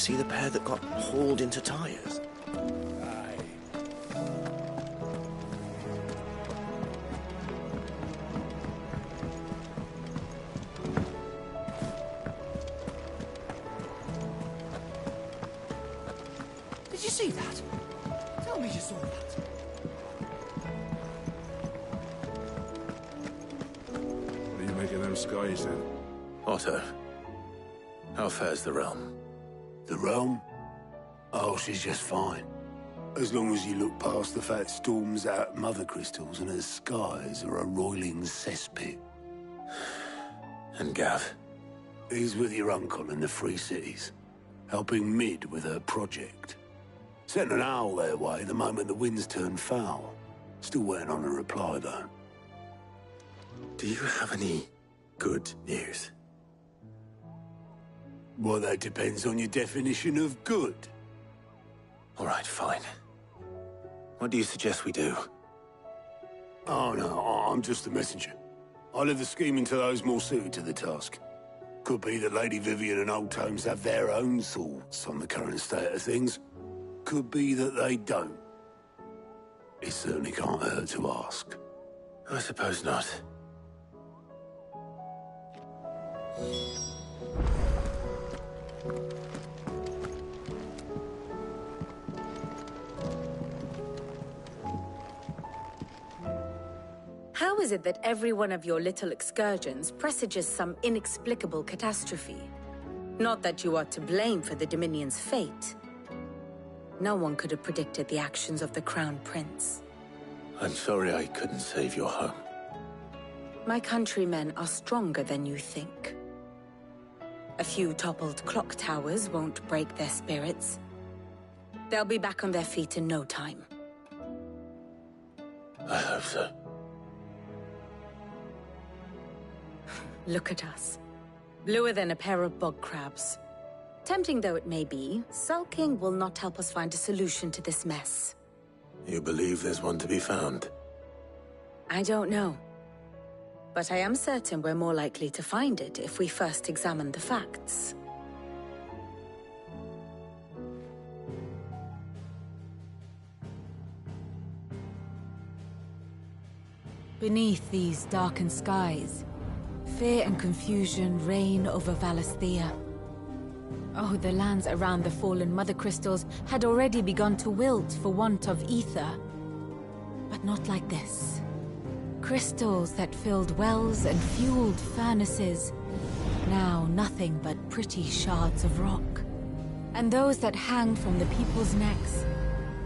see the pair that got hauled into tires? Aye. Did you see that? Tell me you saw that. What do you make of them skies, then? Otto, how fares the realm? The realm? Oh, she's just fine. As long as you look past the fat storms out mother crystals and her skies are a roiling cesspit. And Gav? He's with your uncle in the Free Cities, helping Mid with her project. Sent an owl their way the moment the winds turned foul. Still waiting on a reply, though. Do you have any good news? Well, that depends on your definition of good. All right, fine. What do you suggest we do? Oh, no, I'm just the messenger. I'll leave the scheming to those more suited to the task. Could be that Lady Vivian and Old Tomes have their own thoughts on the current state of things. Could be that they don't. It certainly can't hurt to ask. I suppose not. How is it that every one of your little excursions presages some inexplicable catastrophe? Not that you are to blame for the Dominion's fate. No one could have predicted the actions of the Crown Prince. I'm sorry I couldn't save your home. My countrymen are stronger than you think. A few toppled clock towers won't break their spirits. They'll be back on their feet in no time. I hope so. Look at us. Bluer than a pair of bog crabs. Tempting though it may be, sulking will not help us find a solution to this mess. You believe there's one to be found? I don't know. But I am certain we're more likely to find it if we first examine the facts. Beneath these darkened skies, fear and confusion reign over Valisthea. Oh, the lands around the fallen mother crystals had already begun to wilt for want of ether. But not like this. Crystals that filled wells and fueled furnaces. Now nothing but pretty shards of rock. And those that hang from the people's necks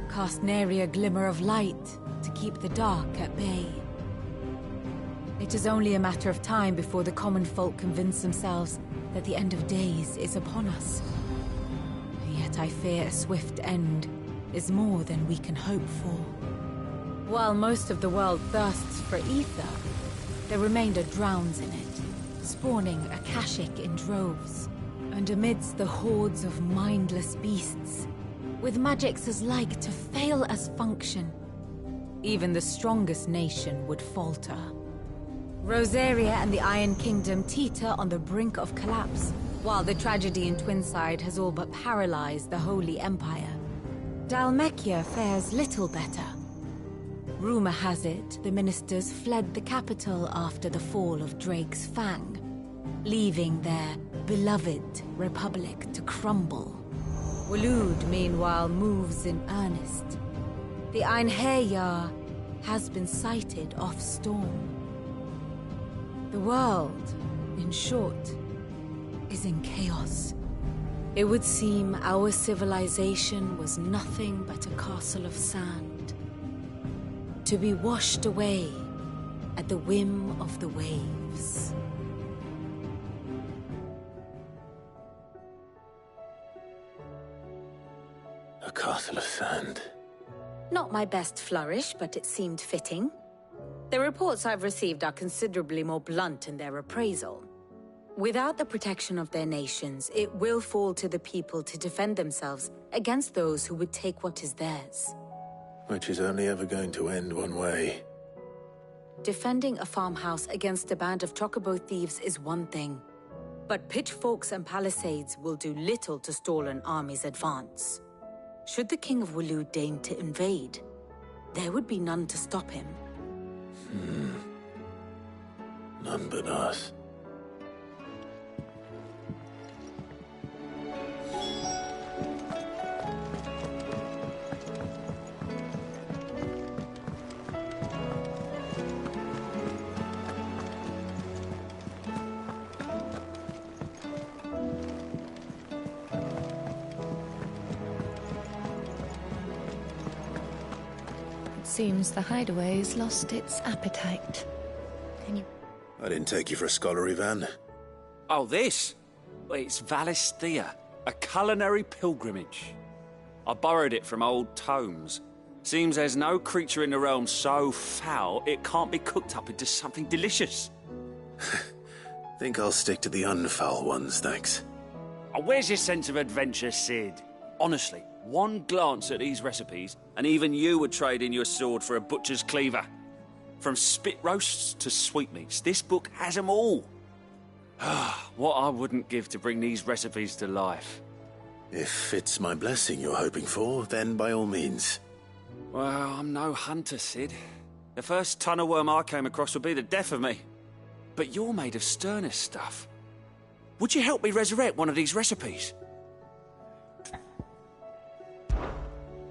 cast nary a glimmer of light to keep the dark at bay. It is only a matter of time before the common folk convince themselves that the end of days is upon us. Yet I fear a swift end is more than we can hope for. While most of the world thirsts for ether, the remainder drowns in it, spawning Akashic in droves. And amidst the hordes of mindless beasts, with magics as like to fail as function, even the strongest nation would falter. Rosaria and the Iron Kingdom teeter on the brink of collapse, while the tragedy in Twinside has all but paralyzed the Holy Empire. Dalmekia fares little better. Rumor has it the ministers fled the capital after the fall of Drake's Fang, leaving their beloved republic to crumble. Waloed, meanwhile, moves in earnest. The Einherjar has been sighted off storm. The world, in short, is in chaos. It would seem our civilization was nothing but a castle of sand, to be washed away at the whim of the waves. A castle of sand. Not my best flourish, but it seemed fitting. The reports I've received are considerably more blunt in their appraisal. Without the protection of their nations, it will fall to the people to defend themselves against those who would take what is theirs. Which is only ever going to end one way. Defending a farmhouse against a band of chocobo thieves is one thing. But pitchforks and palisades will do little to stall an army's advance. Should the King of Wulu deign to invade, there would be none to stop him. None but us. Seems the hideaway's lost its appetite. Can you... I didn't take you for a scholar, Ivan. Oh, this? Well, it's Valisthea, a culinary pilgrimage. I borrowed it from old tomes. Seems there's no creature in the realm so foul it can't be cooked up into something delicious. Think I'll stick to the unfoul ones, thanks. Oh, where's your sense of adventure, Sid? Honestly, one glance at these recipes, and even you would trade in your sword for a butcher's cleaver. From spit roasts to sweetmeats, this book has them all. What I wouldn't give to bring these recipes to life. If it's my blessing you're hoping for, then by all means. Well, I'm no hunter, Sid. The first ton of worm I came across would be the death of me. But you're made of sterner stuff. Would you help me resurrect one of these recipes?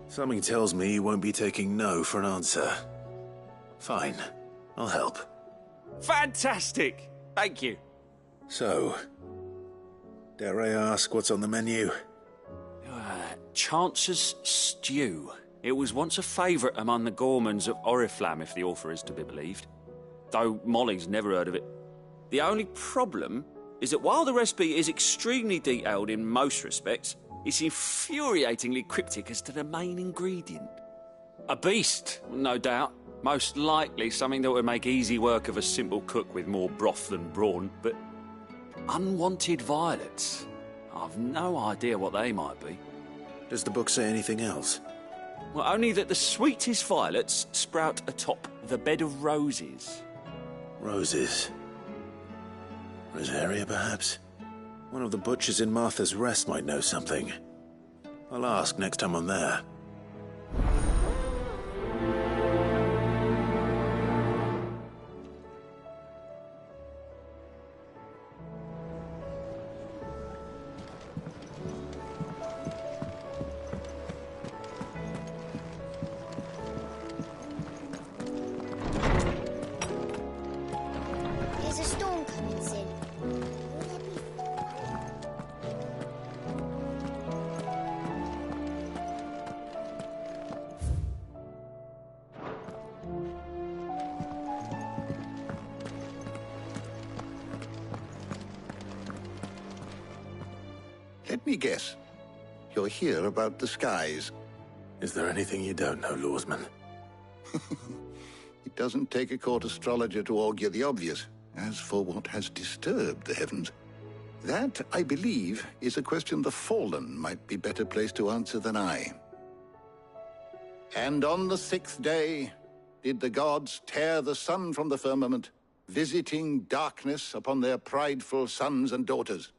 Something tells me you won't be taking no for an answer. Fine, I'll help. Fantastic! Thank you. So, dare I ask what's on the menu? Chance's Stew. It was once a favourite among the gourmands of Oriflamme, if the author is to be believed. Though Molly's never heard of it. The only problem is that while the recipe is extremely detailed in most respects, it's infuriatingly cryptic as to the main ingredient. A beast, no doubt. Most likely something that would make easy work of a simple cook with more broth than brawn, but unwanted violets. I've no idea what they might be. Does the book say anything else? Well, only that the sweetest violets sprout atop the bed of roses. Roses. Rosaria, perhaps? One of the butchers in Martha's Rest might know something. I'll ask next time I'm there. There's a storm coming, Sid. Let me guess. You're here about the skies. Is there anything you don't know, Lawsman? It doesn't take a court astrologer to augur the obvious. As for what has disturbed the heavens, that, I believe, is a question the Fallen might be better placed to answer than I. And on the 6th day did the gods tear the sun from the firmament, visiting darkness upon their prideful sons and daughters.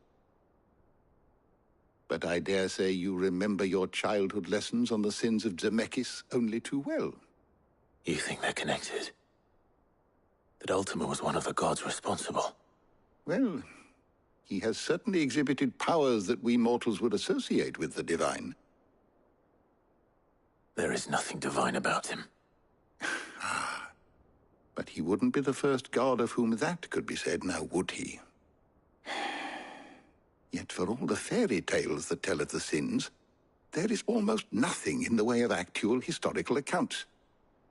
But I dare say you remember your childhood lessons on the sins of Zemeckis only too well. You think they're connected? That Ultima was one of the gods responsible? Well, he has certainly exhibited powers that we mortals would associate with the divine. There is nothing divine about him. But he wouldn't be the first god of whom that could be said, now would he? Yet for all the fairy tales that tell of the sins, there is almost nothing in the way of actual historical accounts.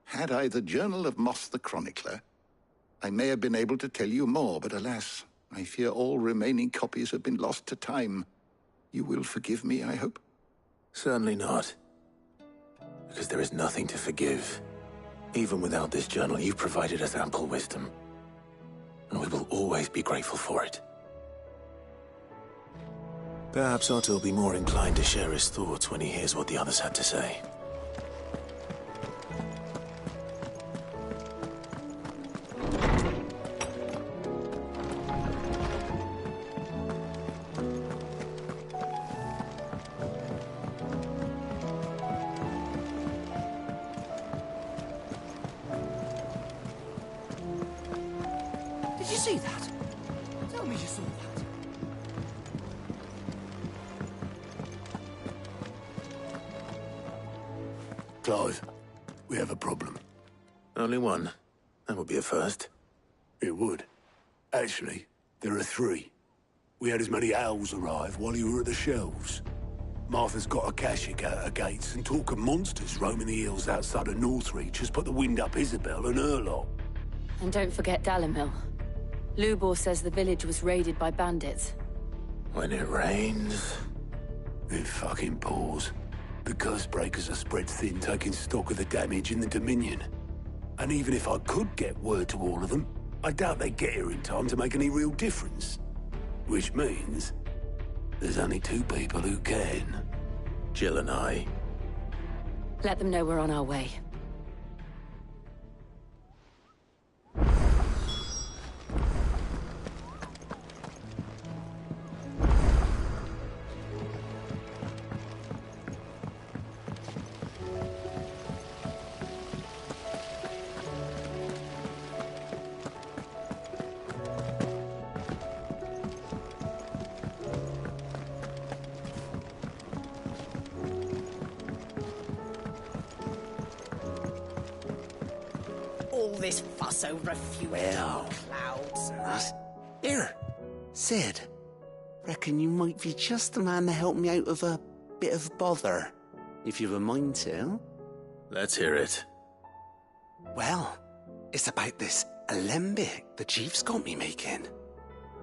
Had I the Journal of Moss the Chronicler, I may have been able to tell you more, but alas, I fear all remaining copies have been lost to time. You will forgive me, I hope? Certainly not. Because there is nothing to forgive. Even without this journal, you've provided us ample wisdom. And we will always be grateful for it. Perhaps Otto will be more inclined to share his thoughts when he hears what the others had to say. Did you see that? Tell me you saw that. Clive, we have a problem. Only one. That would be a first. It would. Actually, there are three. We had as many owls arrive while you were at the shelves. Martha's got a Akashic out her gates, and talk of monsters roaming the hills outside of Northreach has put the wind up Isabel and her lot. And don't forget Dalimil. Lubor says the village was raided by bandits. When it rains... It fucking pours. The curse breakers are spread thin, taking stock of the damage in the Dominion. And even if I could get word to all of them, I doubt they'd get here in time to make any real difference. Which means... there's only two people who can. Jill and I. Let them know we're on our way. All this fuss over a few dark clouds and us. Here, Sid. Reckon you might be just the man to help me out of a bit of bother, if you've a mind to. Let's hear it. Well, it's about this alembic the chief's got me making.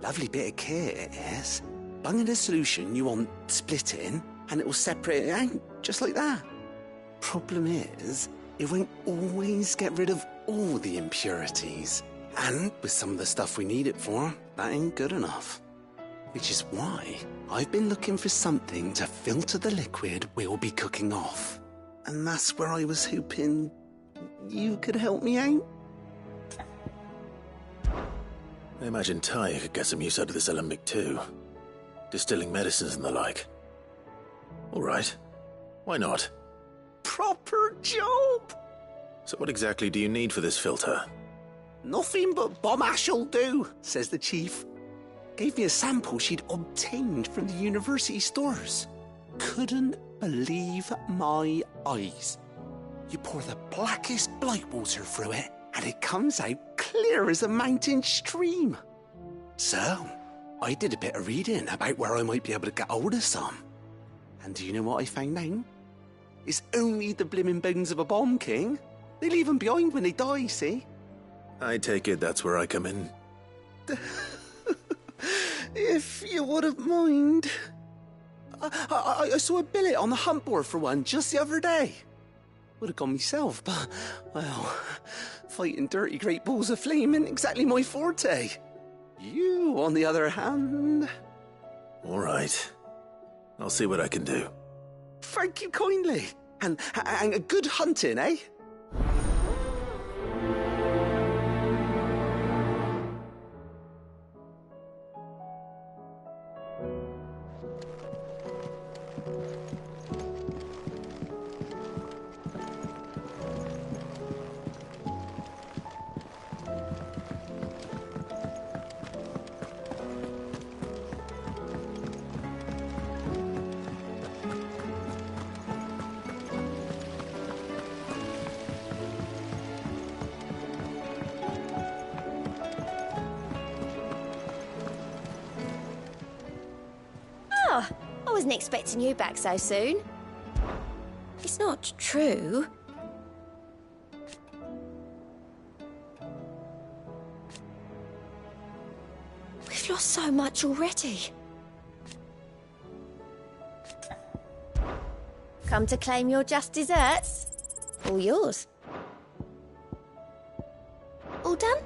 Lovely bit of kit it is. Bung in a solution you want splitting, and it will separate it out, just like that. Problem is, it won't always get rid of all the impurities. And with some of the stuff we need it for, that ain't good enough. Which is why I've been looking for something to filter the liquid we'll be cooking off. And that's where I was hoping you could help me out. I imagine Ty could get some use out of this alembic too. Distilling medicines and the like. All right. Why not? Proper job! So what exactly do you need for this filter? Nothing but bomb ash'll do, says the chief. Gave me a sample she'd obtained from the university stores. Couldn't believe my eyes. You pour the blackest blight water through it, and it comes out clear as a mountain stream. So, I did a bit of reading about where I might be able to get hold of some. And do you know what I found out? It's only the blimmin' bones of a bomb king. They leave them behind when they die, see? I take it that's where I come in. If you wouldn't mind. I saw a billet on the hunt board for one just the other day. Would have gone myself, but, well, fighting dirty great balls of flame ain't exactly my forte. You, on the other hand... All right. I'll see what I can do. Thank you kindly. And a good hunting, eh? I wasn't expecting you back so soon. It's not true. We've lost so much already. Come to claim your just desserts? All yours. All done?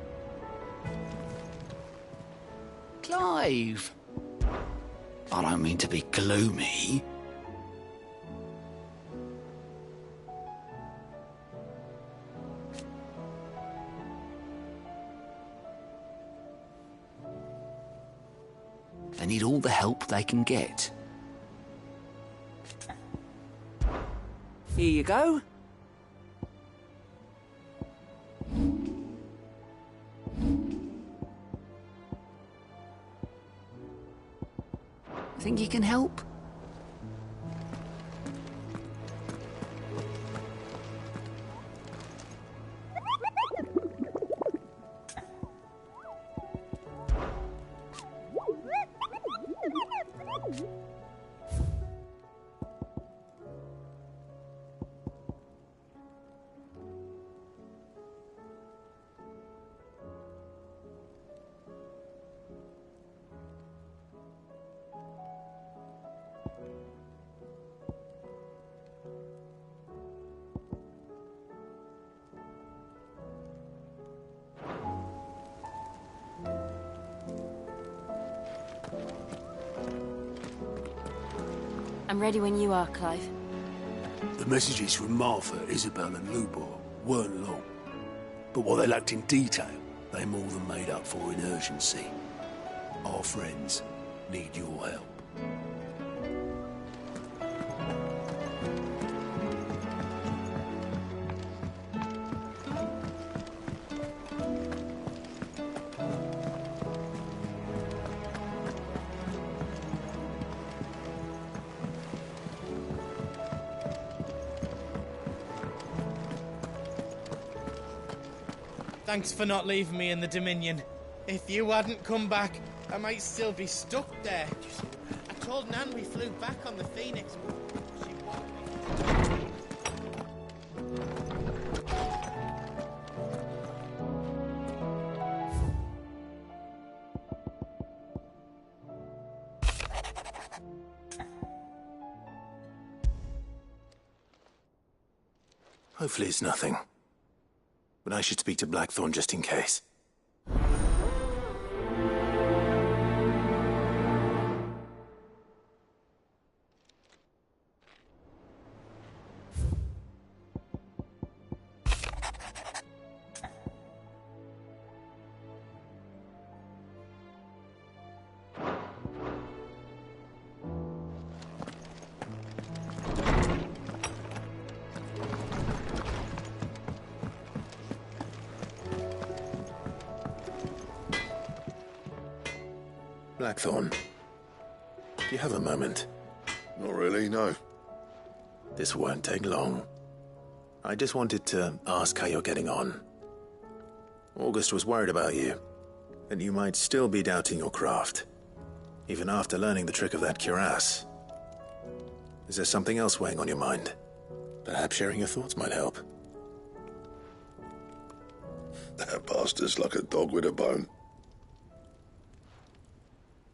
Clive. I don't mean to be gloomy. They need all the help they can get. Here you go. Think you can help? I'm ready when you are, Clive. The messages from Martha, Isabel and Lubor weren't long. But what they lacked in detail, they more than made up for in urgency. Our friends need your help. Thanks for not leaving me in the Dominion. If you hadn't come back, I might still be stuck there. I told Nan we flew back on the Phoenix. She wanted me. Hopefully it's nothing. But I should speak to Blackthorn just in case. Blackthorn, do you have a moment? Not really, no. This won't take long. I just wanted to ask how you're getting on. August was worried about you, that you might still be doubting your craft, even after learning the trick of that cuirass. Is there something else weighing on your mind? Perhaps sharing your thoughts might help. That bastard's like a dog with a bone.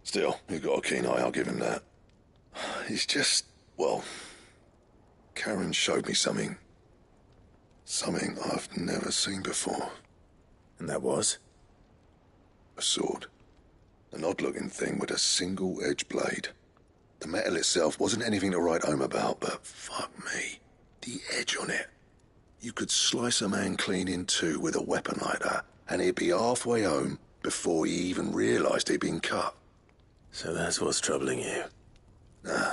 Still, he's got a keen eye, I'll give him that. He's just, well, Karen showed me something. Something I've never seen before. And that was? A sword. An odd-looking thing with a single-edged blade. The metal itself wasn't anything to write home about, but fuck me, the edge on it. You could slice a man clean in two with a weapon like that, and he'd be halfway home before he even realised he'd been cut. So that's what's troubling you? No.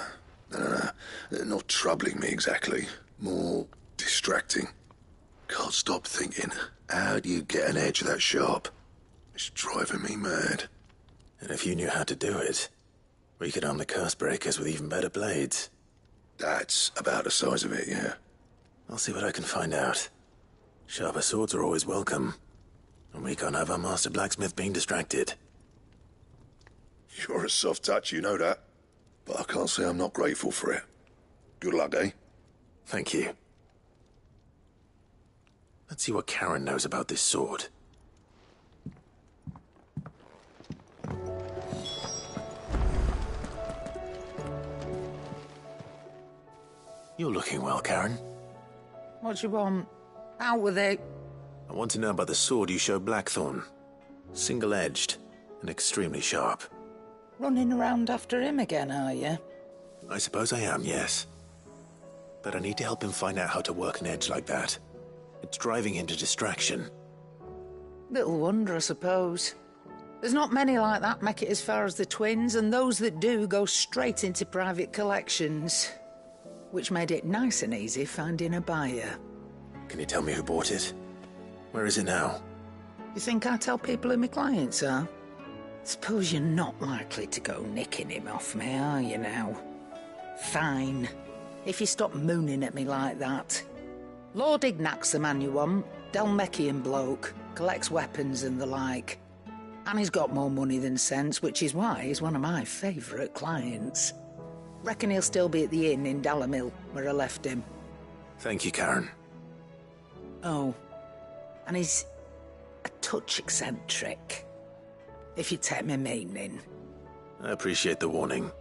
Not troubling me exactly. More distracting. Can't stop thinking, how do you get an edge that sharp? It's driving me mad. And if you knew how to do it, we could arm the curse breakers with even better blades. That's about the size of it, yeah. I'll see what I can find out. Sharper swords are always welcome. And we can't have our master blacksmith being distracted. You're a soft touch, you know that. But I can't say I'm not grateful for it. Good luck, eh? Thank you. Let's see what Karen knows about this sword. You're looking well, Karen. What you want? Out with it. I want to know about the sword you showed Blackthorn. Single-edged and extremely sharp. Running around after him again, are you? I suppose I am, yes. But I need to help him find out how to work an edge like that. It's driving him to distraction. Little wonder, I suppose. There's not many like that make it as far as the twins, and those that do go straight into private collections. Which made it nice and easy finding a buyer. Can you tell me who bought it? Where is it now? You think I tell people who my clients are? Suppose you're not likely to go nicking him off me, are you now? Fine. If you stop mooning at me like that. Lord Ignac's the man you want. Dalmekian bloke. Collects weapons and the like. And he's got more money than sense, which is why he's one of my favourite clients. Reckon he'll still be at the inn in Dalimil, where I left him. Thank you, Karen. Oh, and he's a touch eccentric, if you take my meaning. I appreciate the warning.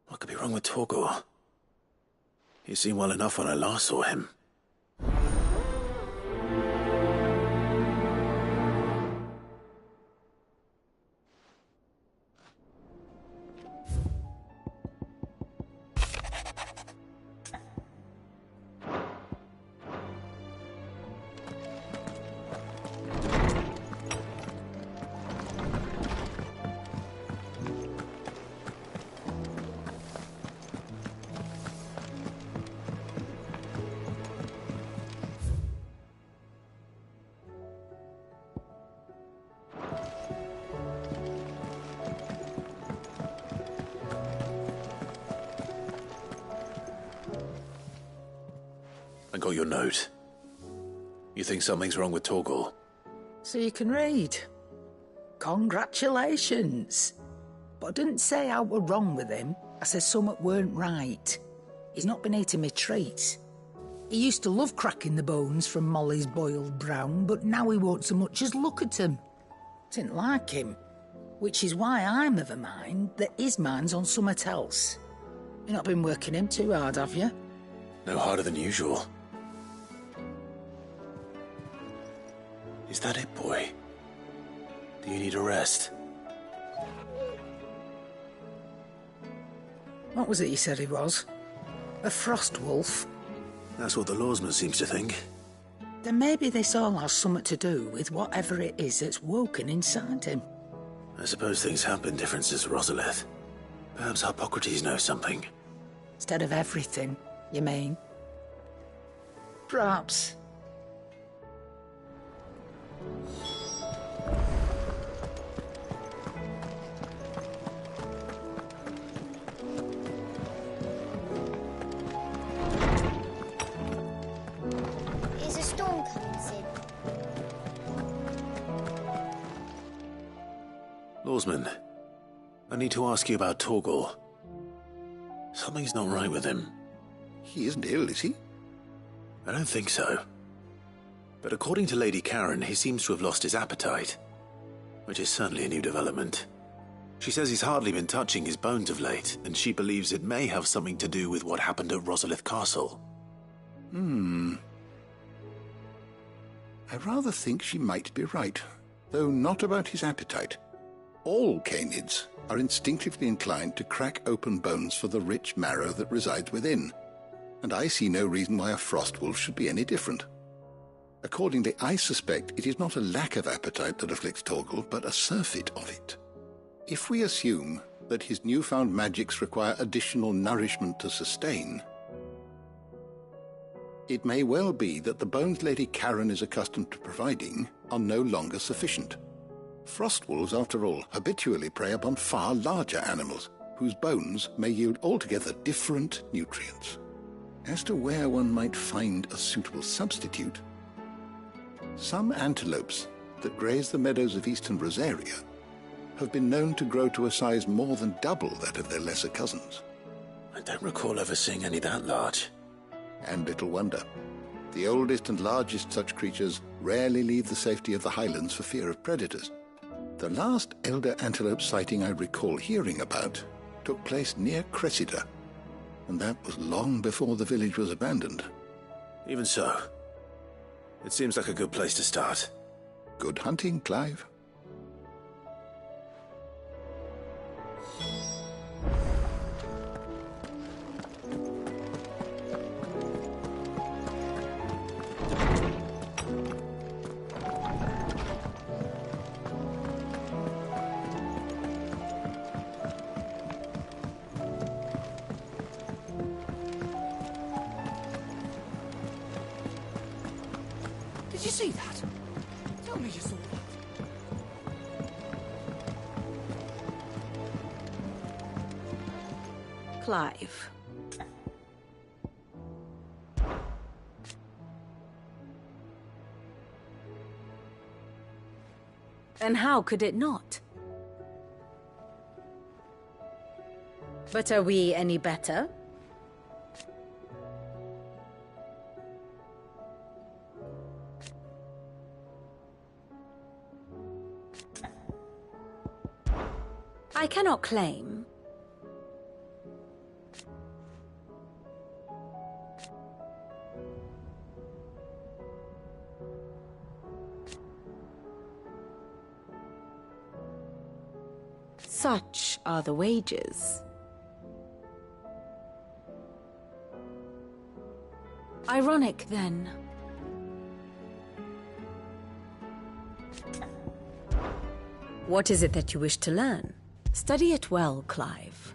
What could be wrong with Torgor? He seemed well enough when I last saw him. I got your note. You think something's wrong with Torgor? So you can read. Congratulations. But I didn't say I were wrong with him. I said something weren't right. He's not been eating me treats. He used to love cracking the bones from Molly's boiled brown, but now he won't so much as look at them. Didn't like him. Which is why I'm of a mind that his mind's on something else. You've not been working him too hard, have you? No harder than usual. Is that it, boy? Do you need a rest? What was it you said he was? A frost wolf? That's what the lawsman seems to think. Then maybe this all has something to do with whatever it is that's woken inside him. I suppose things have been different since Rosalith. Perhaps Hippocrates knows something. Instead of everything, you mean? Perhaps. Is a storm coming, Sid? Lawsman, I need to ask you about Torgor. Something's not right with him. He isn't ill, is he? I don't think so. But according to Lady Karen, he seems to have lost his appetite, which is certainly a new development. She says he's hardly been touching his bones of late, and she believes it may have something to do with what happened at Rosalith Castle. I rather think she might be right, though not about his appetite. All canids are instinctively inclined to crack open bones for the rich marrow that resides within, and I see no reason why a frost wolf should be any different. Accordingly, I suspect it is not a lack of appetite that afflicts Torgor, but a surfeit of it. If we assume that his newfound magics require additional nourishment to sustain, it may well be that the bones Lady Karen is accustomed to providing are no longer sufficient. Frost wolves, after all, habitually prey upon far larger animals, whose bones may yield altogether different nutrients. As to where one might find a suitable substitute, some antelopes that graze the meadows of eastern Rosaria have been known to grow to a size more than double that of their lesser cousins. I don't recall ever seeing any that large. And little wonder. The oldest and largest such creatures rarely leave the safety of the highlands for fear of predators. The last elder antelope sighting I recall hearing about took place near Cressida, and that was long before the village was abandoned. Even so, it seems like a good place to start. Good hunting, Clive. Did you see that? Tell me you saw that. Clive. And how could it not? But are we any better? I cannot claim. Such are the wages. Ironic, then. What is it that you wish to learn? Study it well, Clive.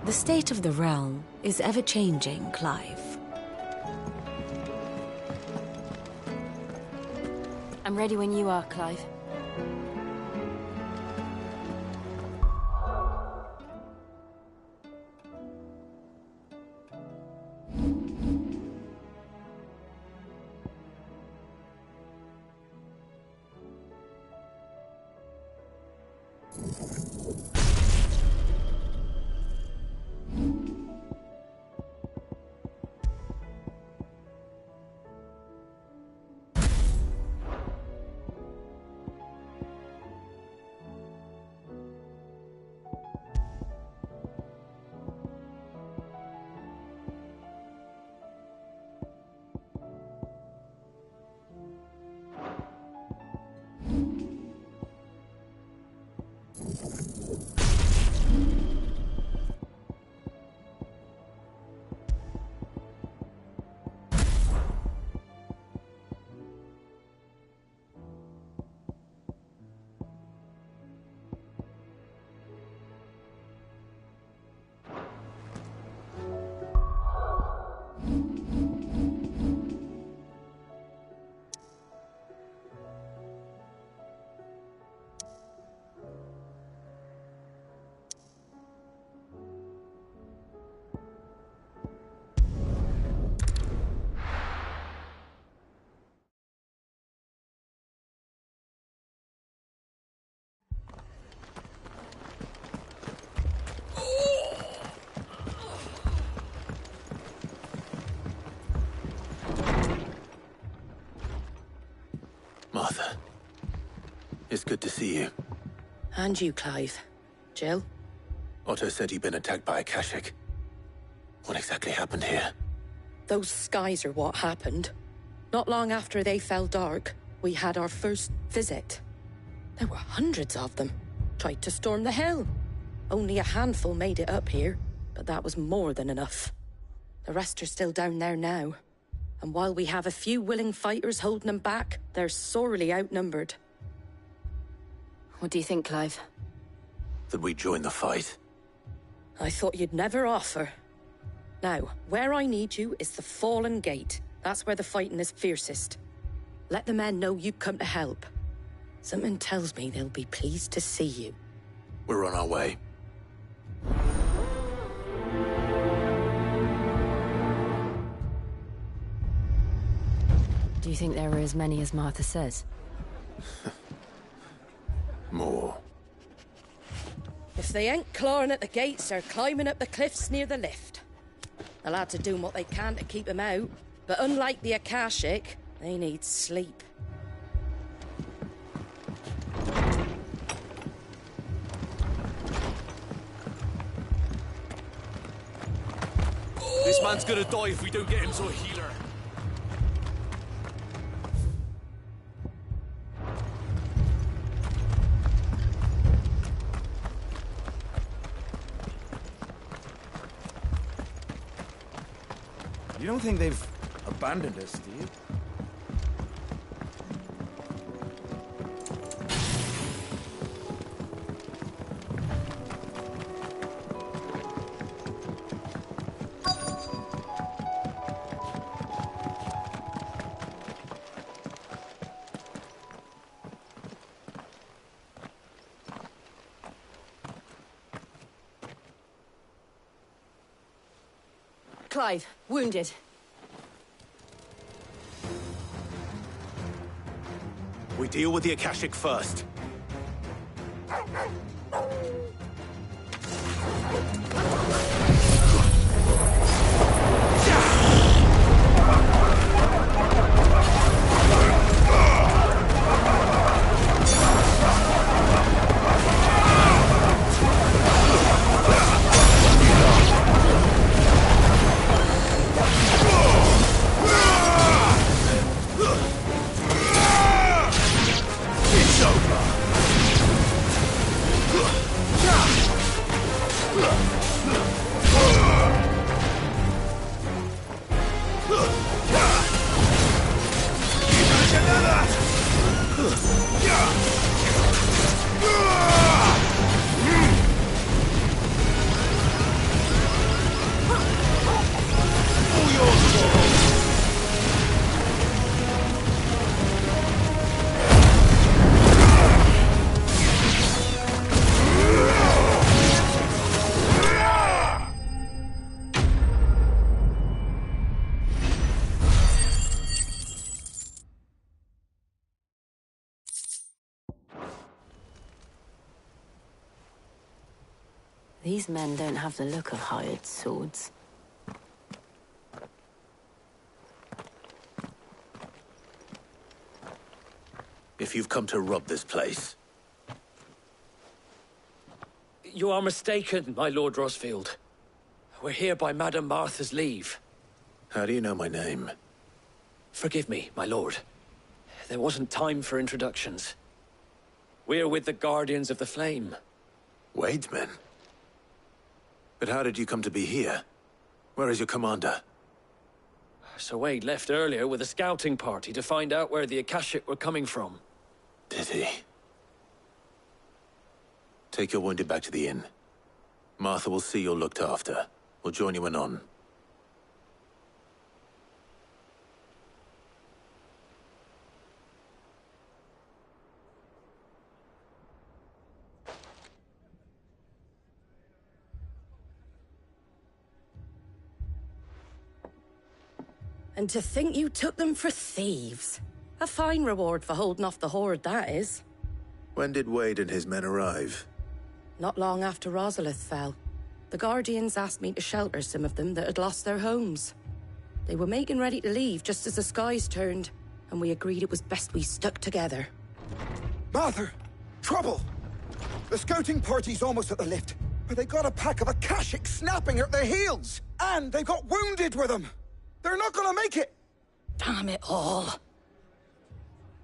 The state of the realm is ever-changing, Clive. I'm ready when you are, Clive. Martha, it's good to see you. And you, Clive. Jill? Otto said you'd been attacked by a Kashik. What exactly happened here? Those skies are what happened. Not long after they fell dark, we had our first visit. There were hundreds of them. Tried to storm the hill. Only a handful made it up here, but that was more than enough. The rest are still down there now. And while we have a few willing fighters holding them back, they're sorely outnumbered. What do you think, Clive? That we join the fight? I thought you'd never offer. Now, where I need you is the Fallen Gate. That's where the fighting is fiercest. Let the men know you come to help. Something tells me they'll be pleased to see you. We're on our way. Do you think there are as many as Martha says? More. If they ain't clawing at the gates, they're climbing up the cliffs near the lift. The lads are doing what they can to keep him out, but unlike the Akashic, they need sleep. This man's gonna die if we don't get him to a healer. You don't think they've abandoned us, do you? Clive, wounded. We deal with the Akashic first. These men don't have the look of hired swords. If you've come to rob this place. You are mistaken, my Lord Rosfield. We're here by Madame Martha's leave. How do you know my name? Forgive me, my lord. There wasn't time for introductions. We're with the Guardians of the Flame. Wade's men? But how did you come to be here? Where is your commander? Sir Wade left earlier with a scouting party to find out where the Akashic were coming from. Did he? Take your wounded back to the inn. Martha will see you're looked after. We'll join you anon. And to think you took them for thieves. A fine reward for holding off the horde, that is. When did Wade and his men arrive? Not long after Rosalith fell. The Guardians asked me to shelter some of them that had lost their homes. They were making ready to leave just as the skies turned, and we agreed it was best we stuck together. Martha! Trouble! The scouting party's almost at the lift, but they got a pack of Akashic snapping at their heels! And they've got wounded with them! They're not gonna make it! Damn it all.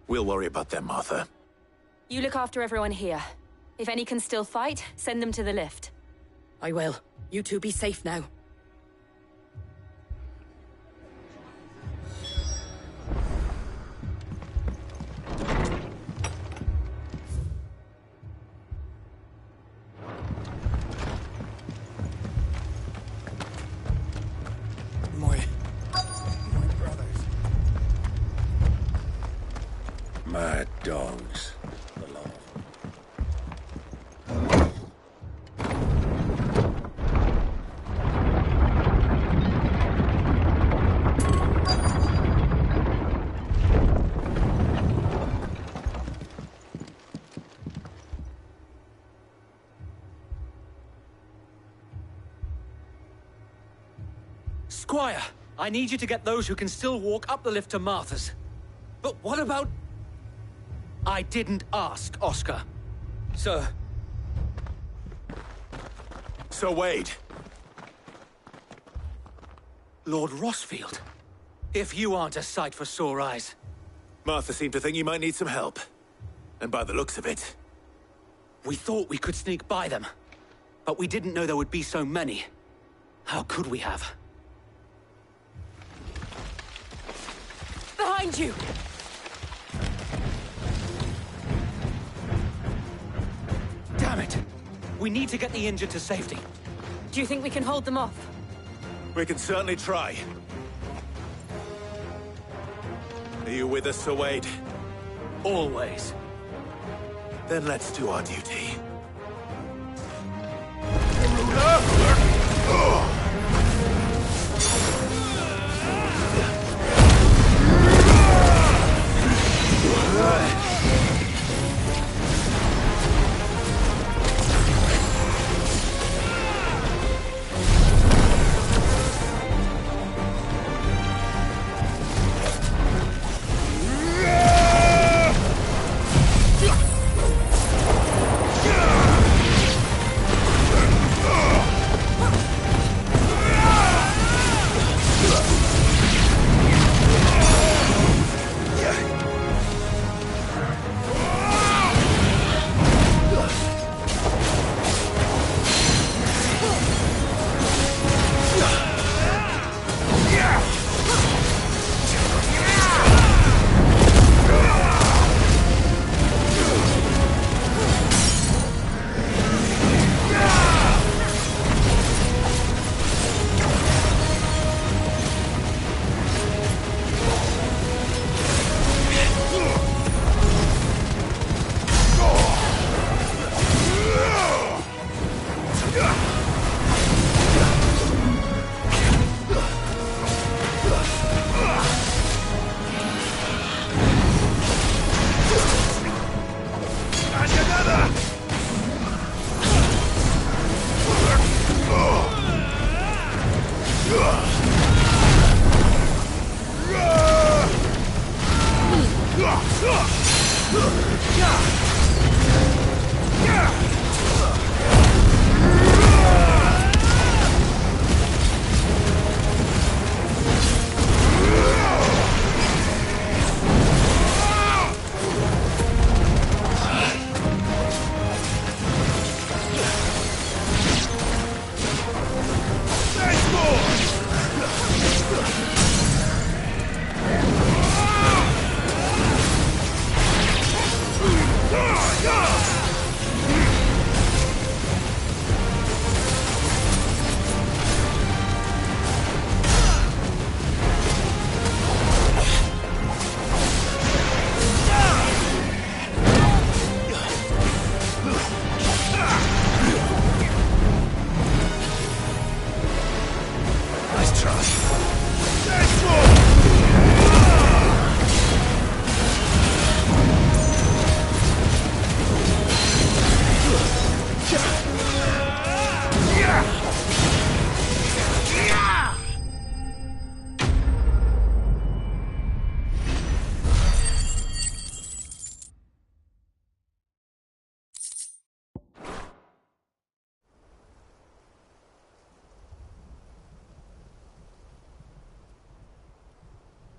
We'll worry about them, Martha. You look after everyone here. If any can still fight, send them to the lift. I will. You two be safe now. Mad dogs. Squire, I need you to get those who can still walk up the lift to Martha's. But what about... I didn't ask, Oscar. Sir. Sir Wade. Lord Rossfield. If you aren't a sight for sore eyes. Martha seemed to think you might need some help. And by the looks of it... We thought we could sneak by them. But we didn't know there would be so many. How could we have? Behind you! Damn it! We need to get the injured to safety. Do you think we can hold them off? We can certainly try. Are you with us, Sir Wade? Always. Then let's do our duty.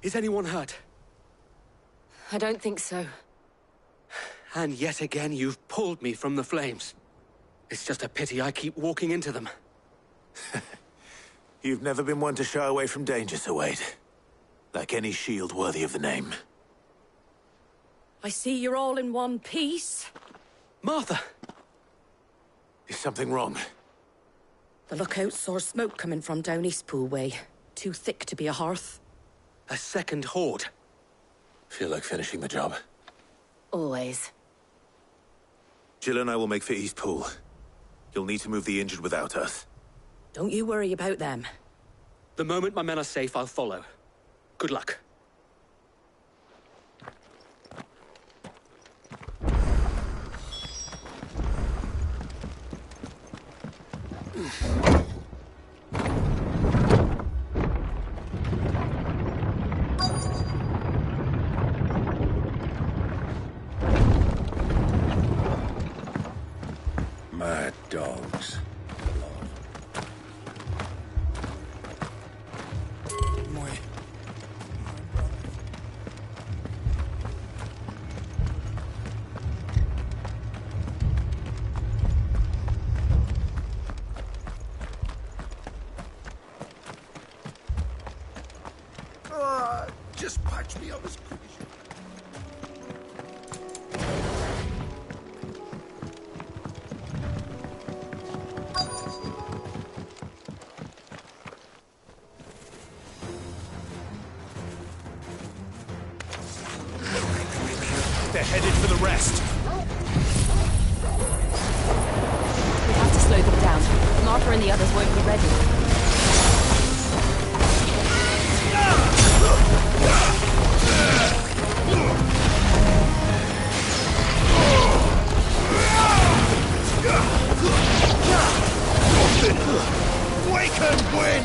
Is anyone hurt? I don't think so. And yet again, you've pulled me from the flames. It's just a pity I keep walking into them. You've never been one to shy away from danger, Sir Wade. Like any shield worthy of the name. I see you're all in one piece. Martha! Is something wrong? The lookout saw smoke coming from down Eastpool way. Too thick to be a hearth. A second horde. Feel like finishing the job? Always. Jill and I will make for Eastpool. You'll need to move the injured without us. Don't you worry about them. The moment my men are safe, I'll follow. Good luck. just patch me up as quick as you... They're headed for the rest. We have to slow them down. Martha and the others won't be ready. Wake and win!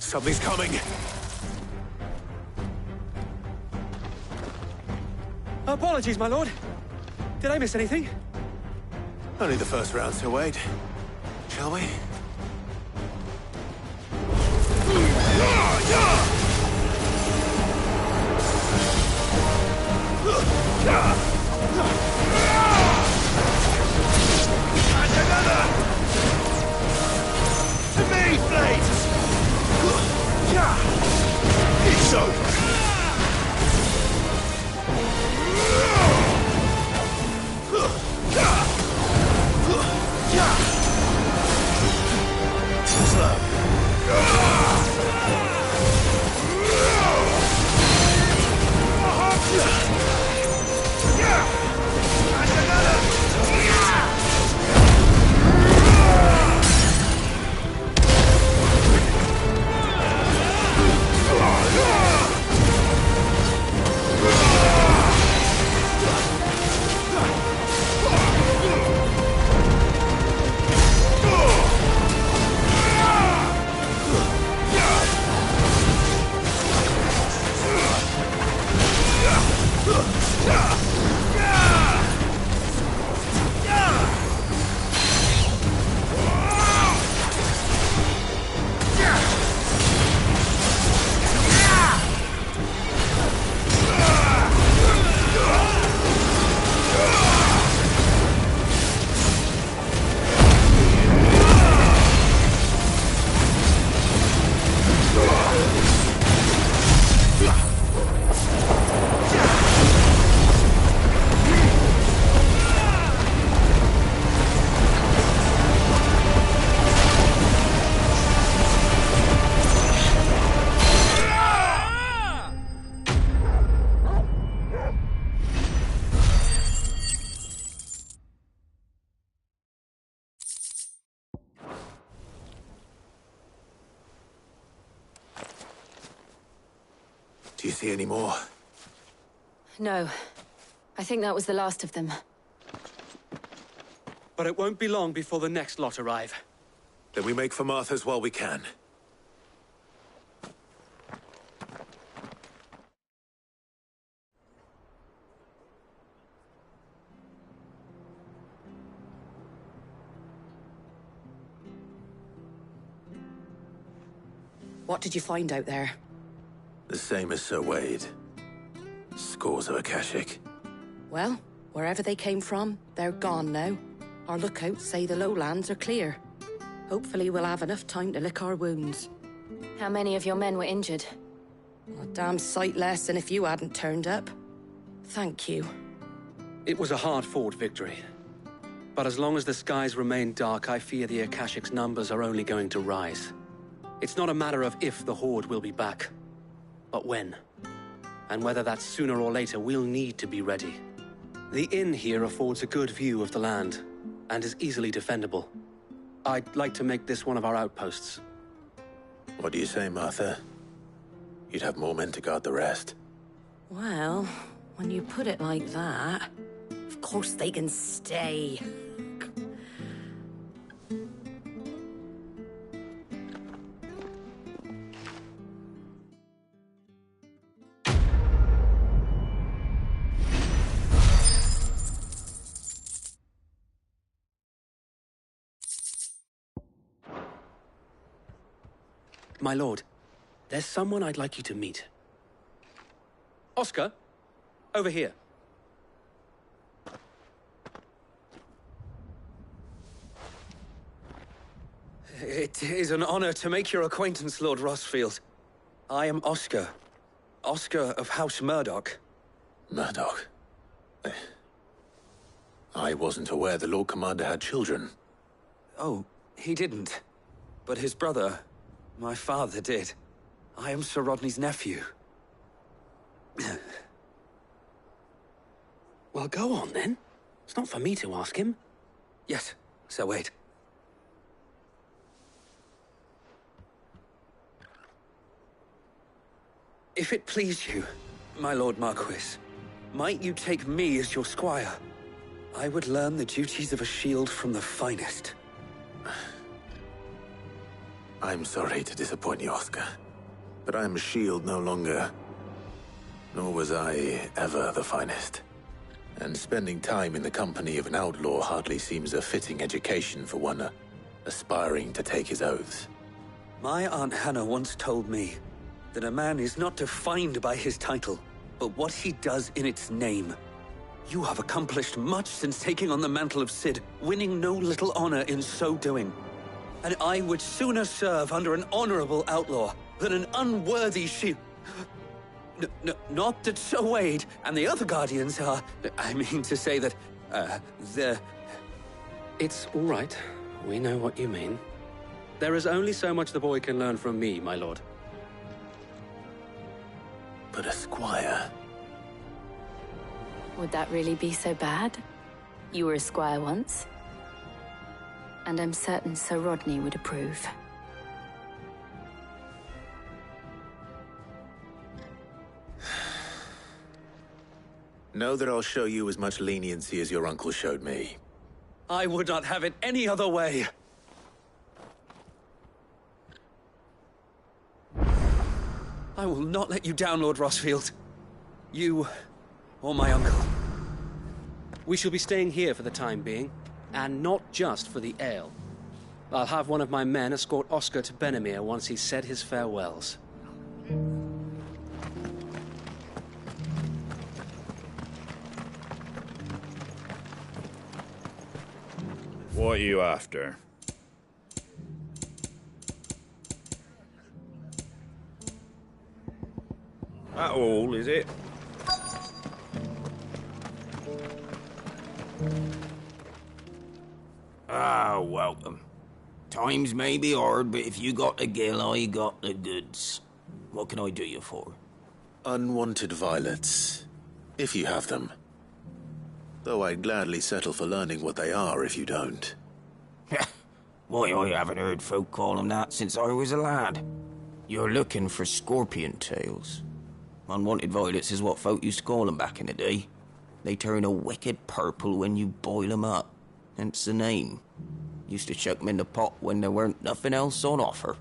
Something's coming. Apologies, my lord. Did I miss anything? Only the first round, so wait. Shall we? To me, Blades! It's over! Do you see any more? No. I think that was the last of them. But it won't be long before the next lot arrive. Then we make for Martha's while we can. What did you find out there? The same as Sir Wade. Scores of Akashic. Well, wherever they came from, they're gone now. Our lookouts say the lowlands are clear. Hopefully we'll have enough time to lick our wounds. How many of your men were injured? A damn sight less than if you hadn't turned up. Thank you. It was a hard-fought victory. But as long as the skies remain dark, I fear the Akashic's numbers are only going to rise. It's not a matter of if the Horde will be back, but when. And whether that's sooner or later, we'll need to be ready. The inn here affords a good view of the land, and is easily defendable. I'd like to make this one of our outposts. What do you say, Martha? You'd have more men to guard the rest. Well, when you put it like that, of course they can stay. My lord, there's someone I'd like you to meet. Oscar, over here. It is an honor to make your acquaintance, Lord Rossfield. I am Oscar. Oscar of House Murdoch. Murdoch? I wasn't aware the Lord Commander had children. Oh, he didn't. But his brother, my father, did. I am Sir Rodney's nephew. Well, go on, then. It's not for me to ask him. Yes, Sir Wade. If it please you, my Lord Marquis, might you take me as your squire? I would learn the duties of a shield from the finest. I'm sorry to disappoint you, Oscar, but I'm a shield no longer. Nor was I ever the finest. And spending time in the company of an outlaw hardly seems a fitting education for one aspiring to take his oaths. My Aunt Hannah once told me that a man is not defined by his title, but what he does in its name. You have accomplished much since taking on the mantle of Cid, winning no little honor in so doing. And I would sooner serve under an honorable outlaw than an unworthy shield. Not that Sir Wade and the other Guardians are... I mean to say that, they're... It's all right. We know what you mean. There is only so much the boy can learn from me, my lord. But a squire... Would that really be so bad? You were a squire once. And I'm certain Sir Rodney would approve. Know that I'll show you as much leniency as your uncle showed me. I would not have it any other way. I will not let you down, Lord Rossfield. You, or my uncle. We shall be staying here for the time being, and not just for the ale. I'll have one of my men escort Oscar to Benimir once he's said his farewells. What are you after? That all, is it? Ah, welcome. Times may be hard, but if you got the gill, I got the goods. What can I do you for? Unwanted violets, if you have them. Though I'd gladly settle for learning what they are if you don't. Why, I haven't heard folk call them that since I was a lad. You're looking for scorpion tails. Unwanted violets is what folk used to call them back in the day. They turn a wicked purple when you boil them up. Hence the name. Used to chuck them in the pot when there weren't nothing else on offer.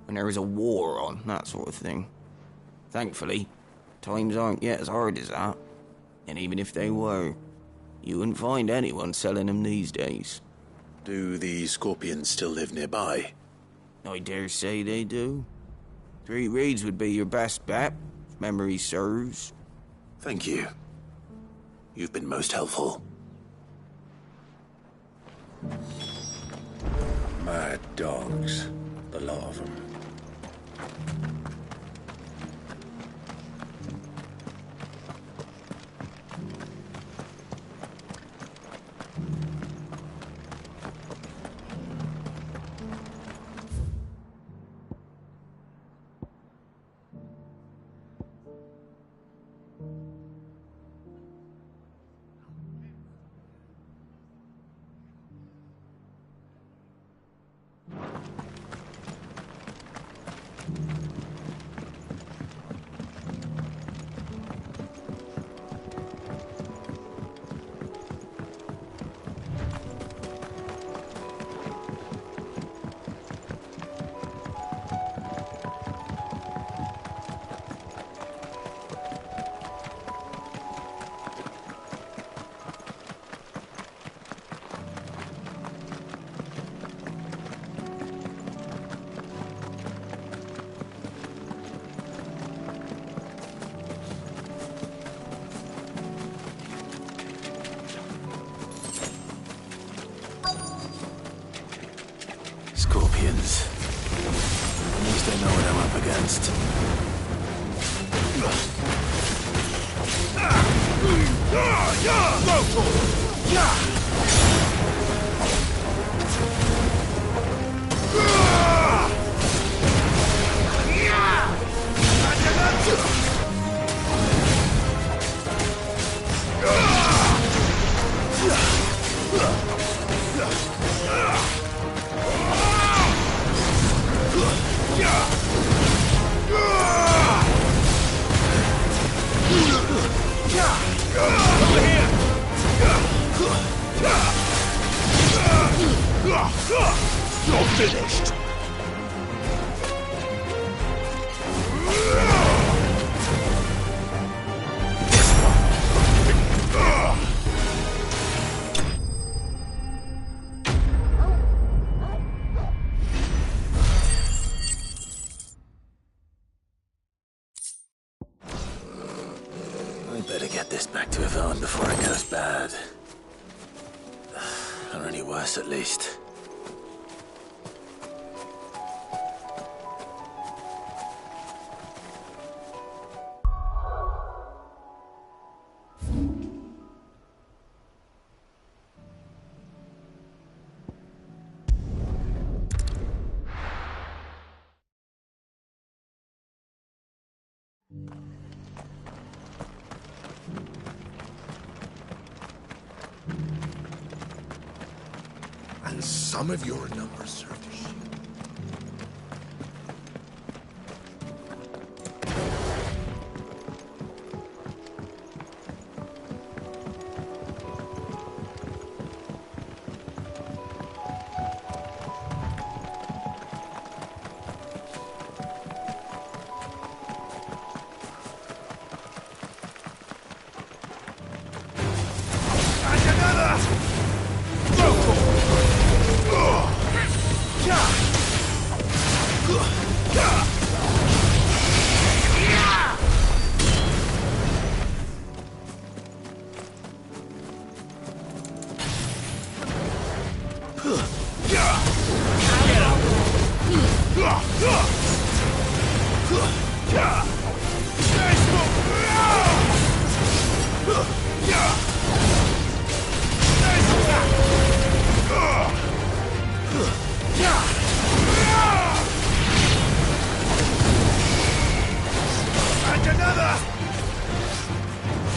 When there was a war on, that sort of thing. Thankfully, times aren't yet as hard as that. And even if they were, you wouldn't find anyone selling them these days. Do the scorpions still live nearby? I dare say they do. 3 Reeds would be your best bet, if memory serves. Thank you. You've been most helpful. Mad dogs, the lot of them. Scorpions. At least I know what I'm up against. You're finished! I better get this back to Yvonne before it goes bad. Or any worse, at least. And some of your numbers serve to shield.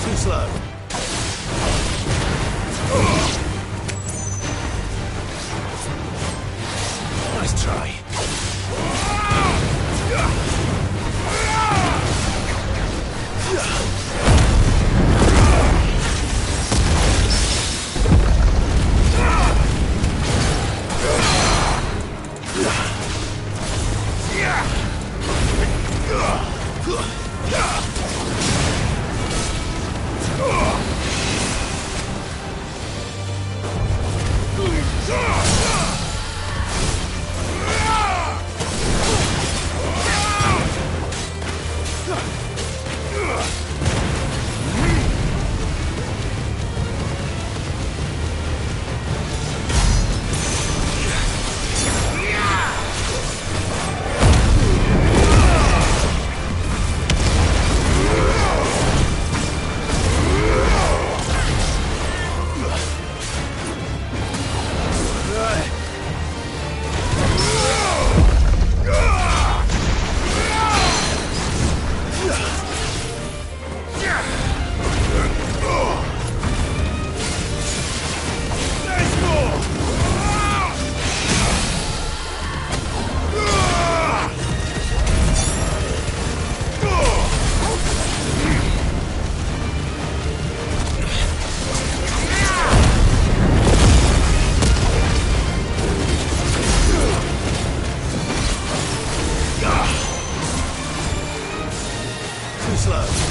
Too slow. Nice try. slow.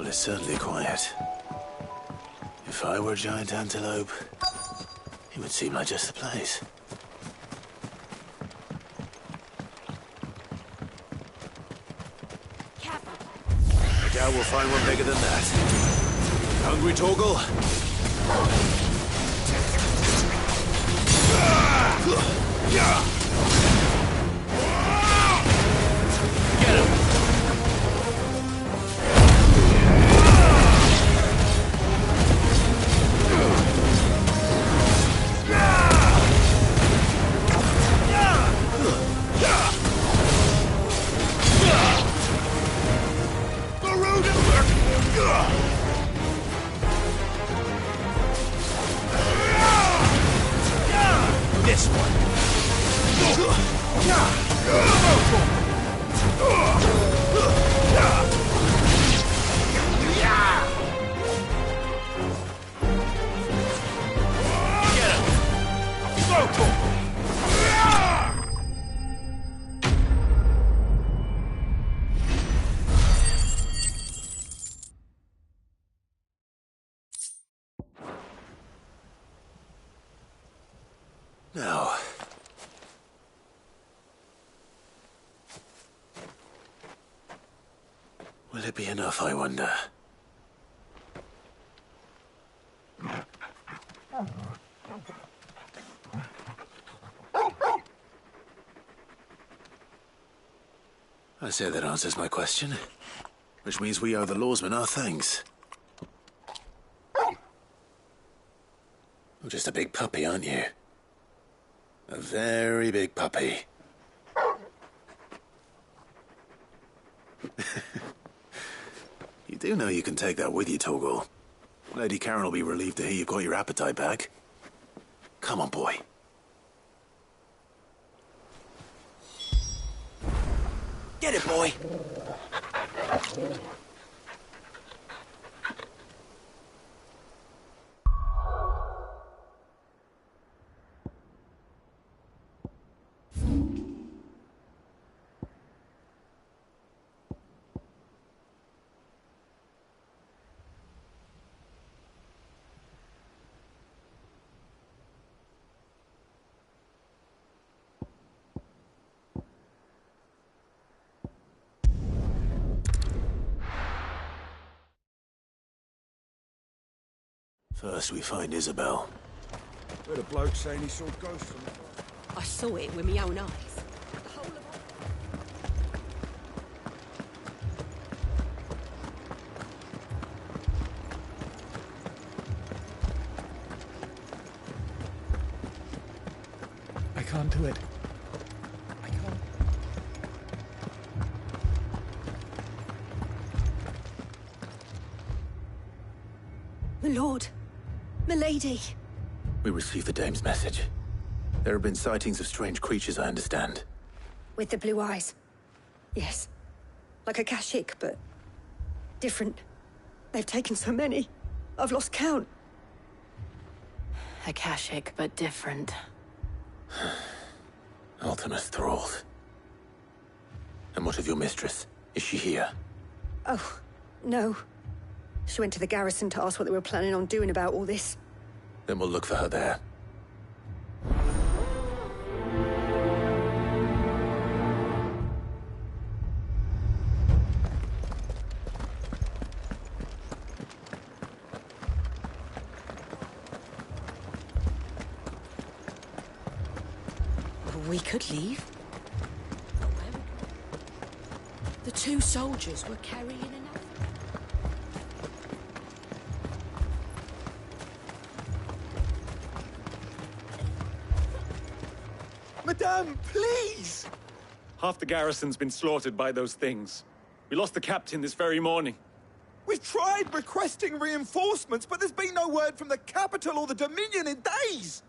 Well, it's certainly quiet. If I were a giant antelope, it would seem like just the place. I doubt we'll find one bigger than that. Hungry, Torgal? this Now, will it be enough, I wonder? I say that answers my question, which means we owe the lawsmen our thanks. You're just a big puppy, aren't you? A very big puppy. You do know you can take that with you, Torgal. Lady Karen will be relieved to hear you've got your appetite back. Come on, boy. Get it, boy. First we find Isabel. Heard a bloke saying he saw ghosts from the... I saw it with my own eyes. I can't do it. I can't. My lord. Milady. We received the dame's message. There have been sightings of strange creatures, I understand. With the blue eyes. Yes. Like a Kashik, but different. They've taken so many. I've lost count. Akashic, but different. Ultimus thralls. And what of your mistress? Is she here? Oh, no. She went to the garrison to ask what they were planning on doing about all this. Then we'll look for her there. We could leave. The two soldiers were carrying enough. Madame, please! Half the garrison's been slaughtered by those things. We lost the captain this very morning. We've tried requesting reinforcements, but there's been no word from the capital or the Dominion in days!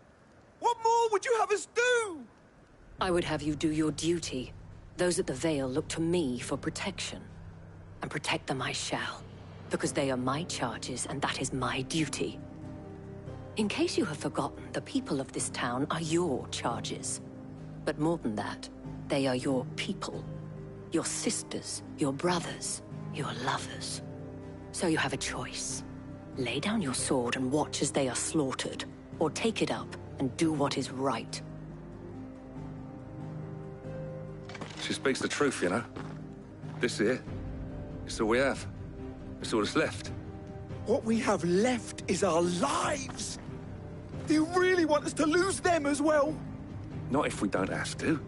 What more would you have us do? I would have you do your duty. Those at the Vale look to me for protection. And protect them I shall. Because they are my charges, and that is my duty. In case you have forgotten, the people of this town are your charges. But more than that, they are your people. Your sisters, your brothers, your lovers. So you have a choice. Lay down your sword and watch as they are slaughtered, or take it up and do what is right. She speaks the truth, you know. This here, it's all we have. It's all that's left. What we have left is our lives! Do you really want us to lose them as well? Not if we don't have to.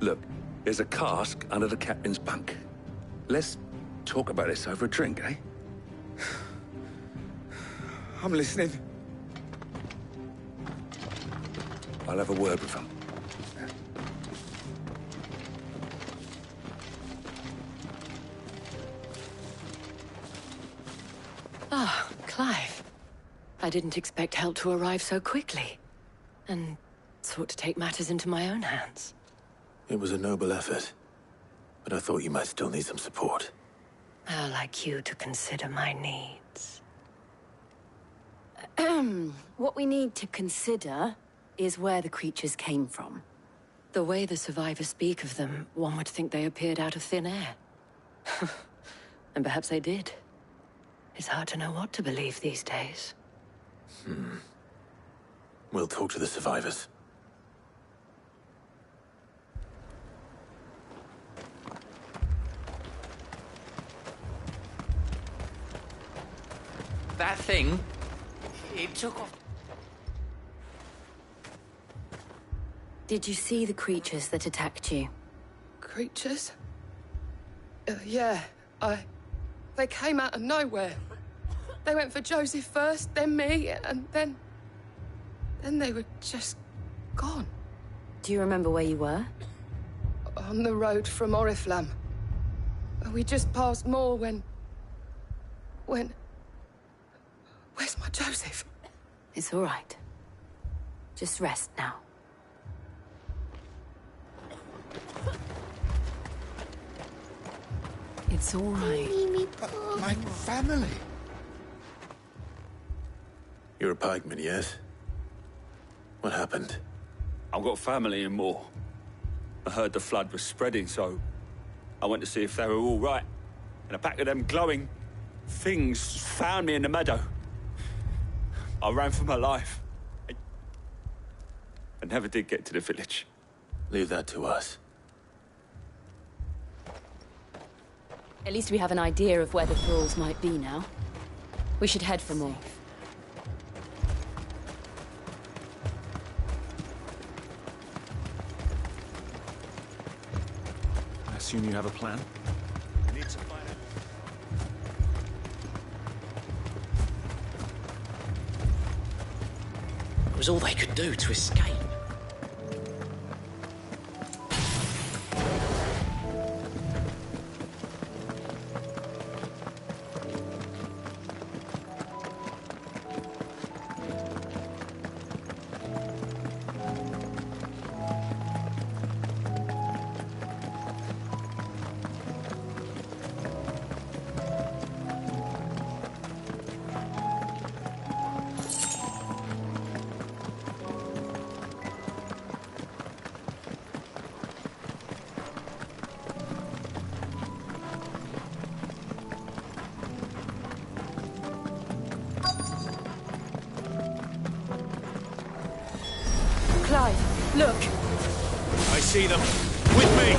Look, there's a cask under the captain's bunk. Let's talk about this over a drink, eh? I'm listening. I'll have a word with him. Clive. I didn't expect help to arrive so quickly. And sought to take matters into my own hands. It was a noble effort, but I thought you might still need some support. I'd like you to consider my needs. What we need to consider is where the creatures came from. The way the survivors speak of them, one would think they appeared out of thin air. And perhaps they did. It's hard to know what to believe these days. We'll talk to the survivors. That thing, it took off. Did you see the creatures that attacked you? Creatures? Yeah, They came out of nowhere. They went for Joseph first, then me, and then they were just gone. Do you remember where you were? On the road from Oriflamme. We just passed Moor when... Where's my Joseph? It's all right. Just rest now. It's all right. My family. You're a pikeman, yes? What happened? I've got family in Moor. I heard the flood was spreading, so I went to see if they were all right. And a pack of them glowing things found me in the meadow. I ran for my life. I never did get to the village. Leave that to us. At least we have an idea of where the thralls might be now. We should head for more. I assume you have a plan? We need to find out. It was all they could do to escape. Clive, look! I see them. With me!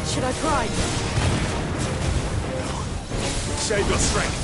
Should I try? Save your strength.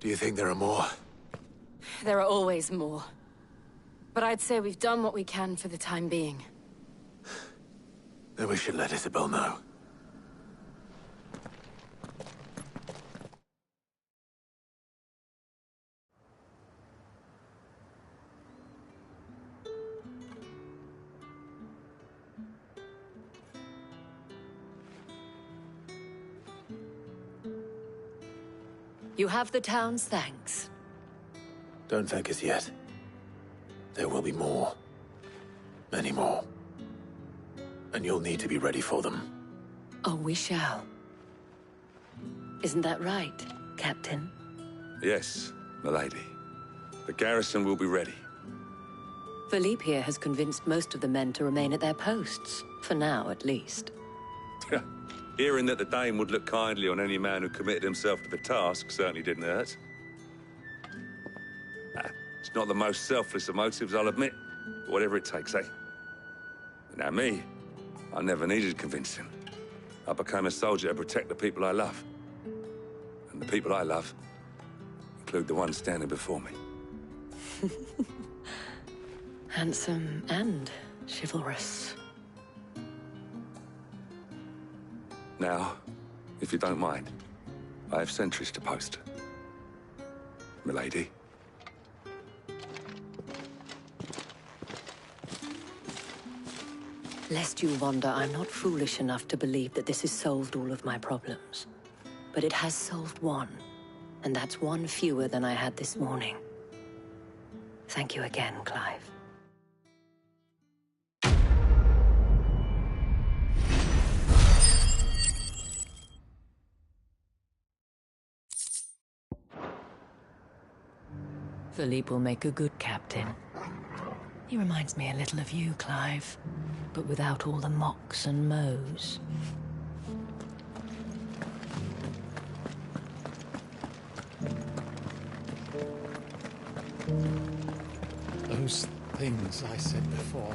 Do you think there are more? There are always more. But I'd say we've done what we can for the time being. Then we should let Isabel know. You have the town's thanks. Don't thank us yet. There will be more. Many more. And you'll need to be ready for them. Oh, we shall. Isn't that right, Captain? Yes, milady. The garrison will be ready. Philippe here has convinced most of the men to remain at their posts. For now, at least. Hearing that the Dane would look kindly on any man who committed himself to the task certainly didn't hurt. It's not the most selfless of motives, I'll admit. But whatever it takes, eh? Now me, I never needed convincing. I became a soldier to protect the people I love. And the people I love include the ones standing before me. Handsome and chivalrous. Now, if you don't mind, I have sentries to post. Milady. Lest you wonder, I'm not foolish enough to believe that this has solved all of my problems. But it has solved one, and that's one fewer than I had this morning. Thank you again, Clive. Philippe will make a good captain. He reminds me a little of you, Clive, but without all the mocks and mows. Those things I said before.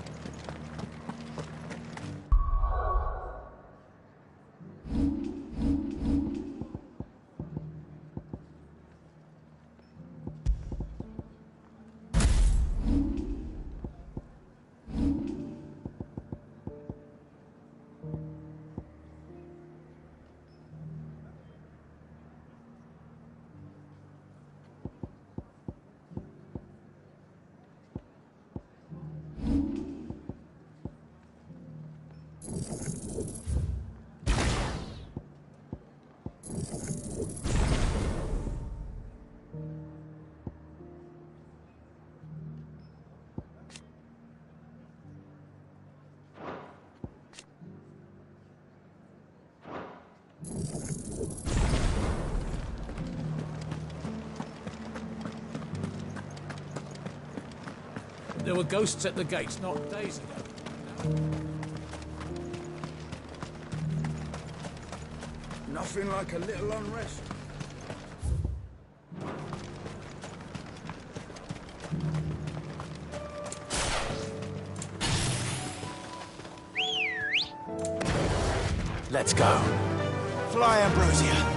There were ghosts at the gates not days ago. Nothing like a little unrest. Let's go. Fly, Ambrosia.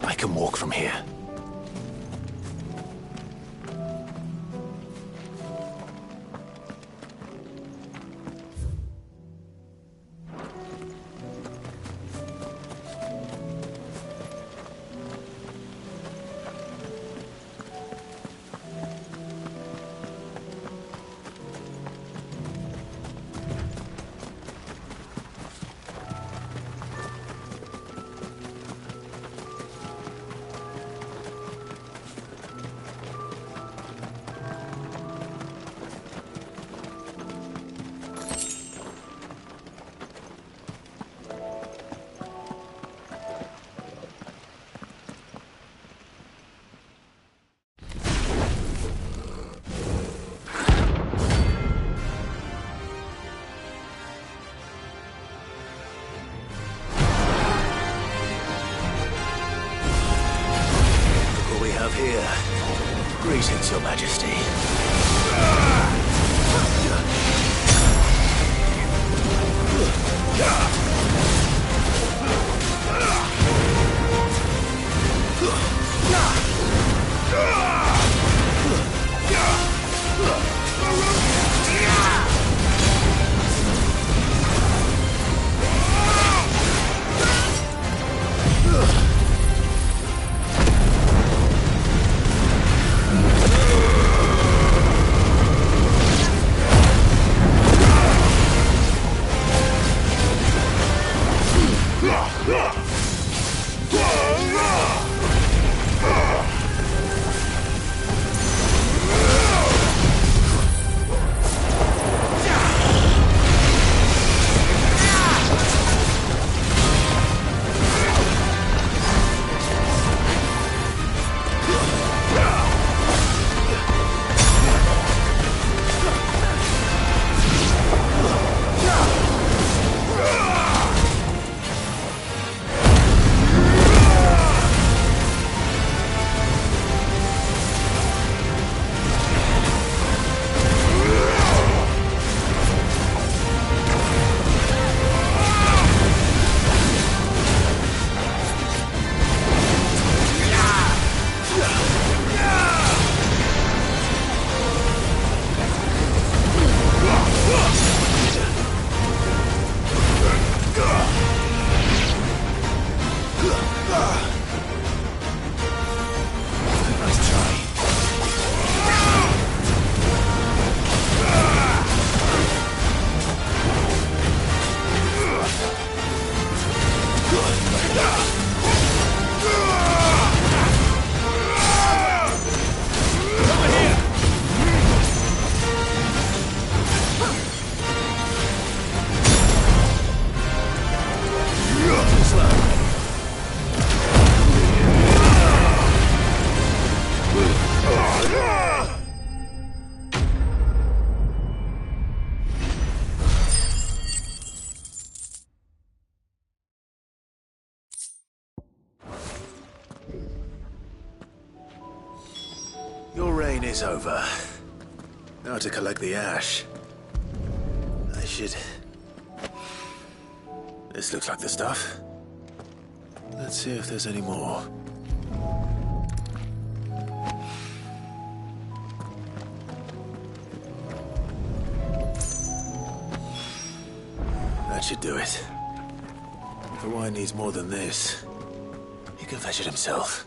I can walk from here. Here. Greetings, Your Majesty. Your reign is over. Now to collect the ash. I should... This looks like the stuff. Let's see if there's any more. That should do it. If the wine needs more than this, he can fetch it himself.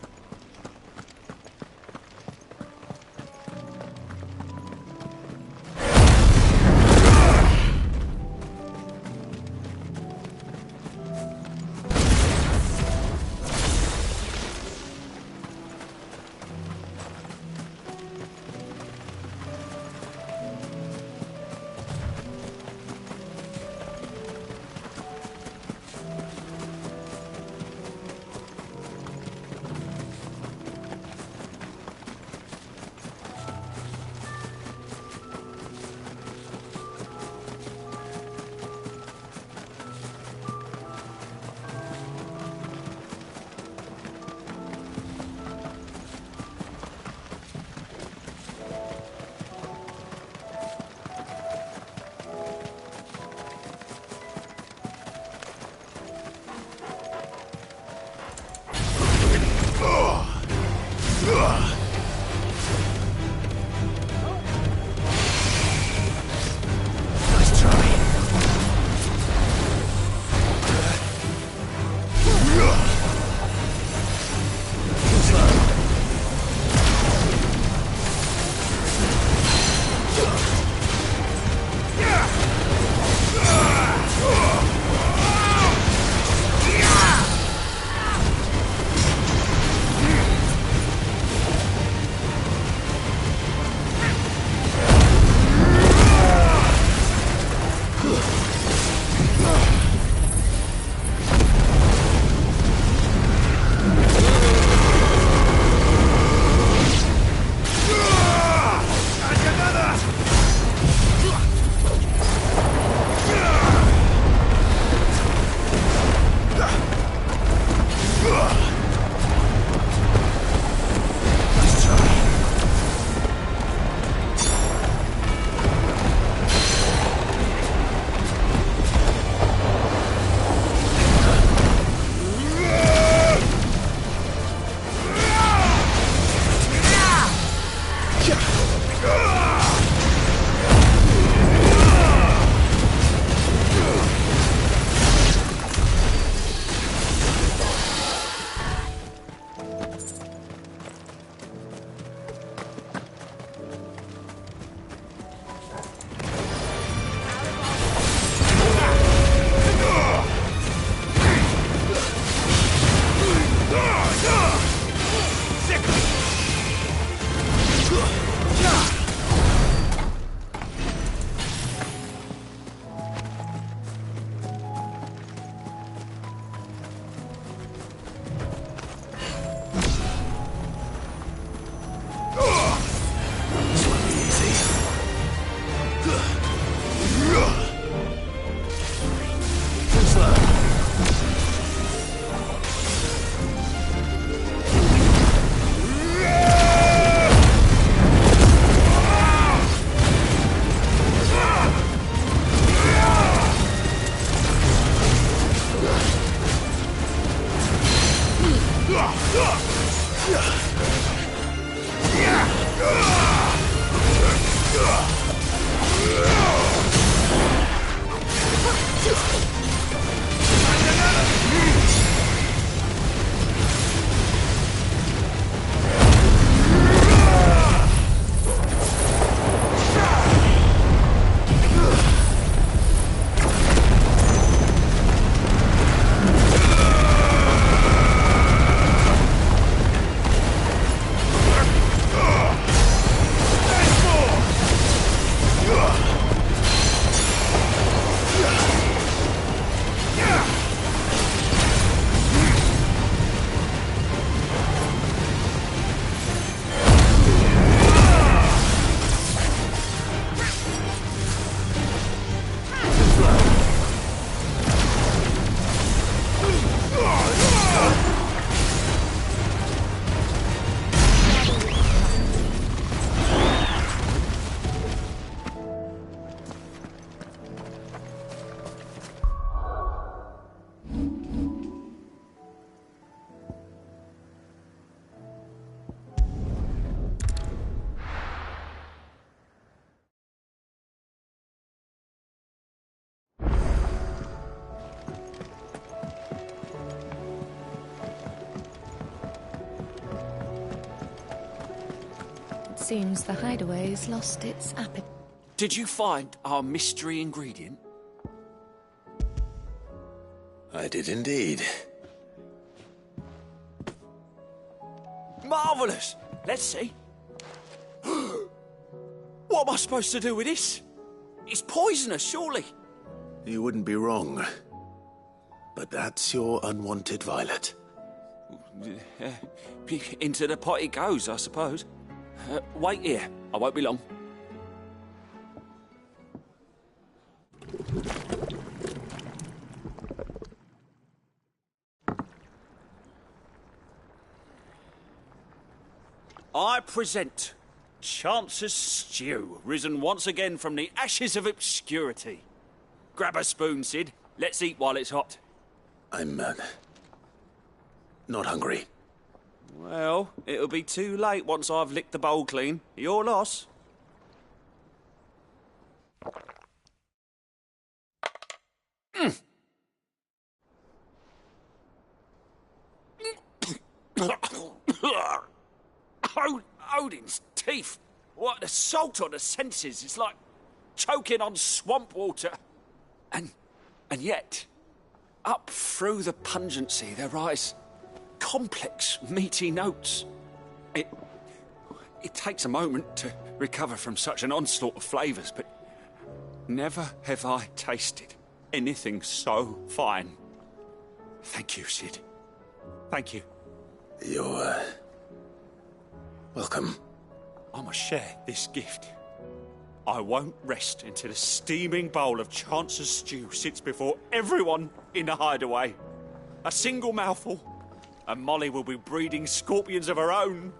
Seems the hideaway's lost its appetite. Did you find our mystery ingredient? I did indeed. Marvellous! Let's see. What am I supposed to do with this? It's poisonous, surely. You wouldn't be wrong. But that's your unwanted violet. Into the pot it goes, I suppose. Wait here. I won't be long. I present Chance's Stew, risen once again from the ashes of obscurity. Grab a spoon, Sid. Let's eat while it's hot. I'm, not hungry. Well, it'll be too late once I've licked the bowl clean. Your loss. Odin's teeth. What, the salt on the senses. It's like choking on swamp water. And yet, up through the pungency, there rise complex, meaty notes. It takes a moment to recover from such an onslaught of flavours, but never have I tasted anything so fine. Thank you, Sid. Thank you. You're, welcome. I must share this gift. I won't rest until a steaming bowl of Chance's stew sits before everyone in the hideaway. A single mouthful, and Molly will be breeding scorpions of her own.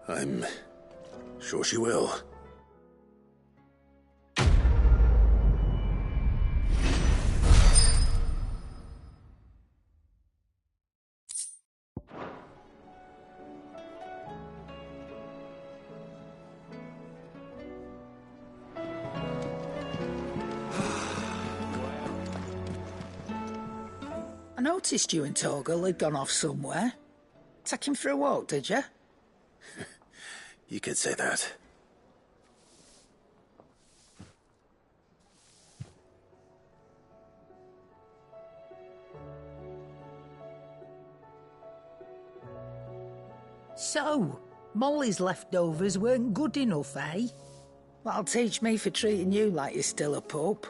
I'm sure she will. I noticed you and Torgal had gone off somewhere. Take him for a walk, did you? You could say that. So, Molly's leftovers weren't good enough, eh? That'll teach me for treating you like you're still a pup.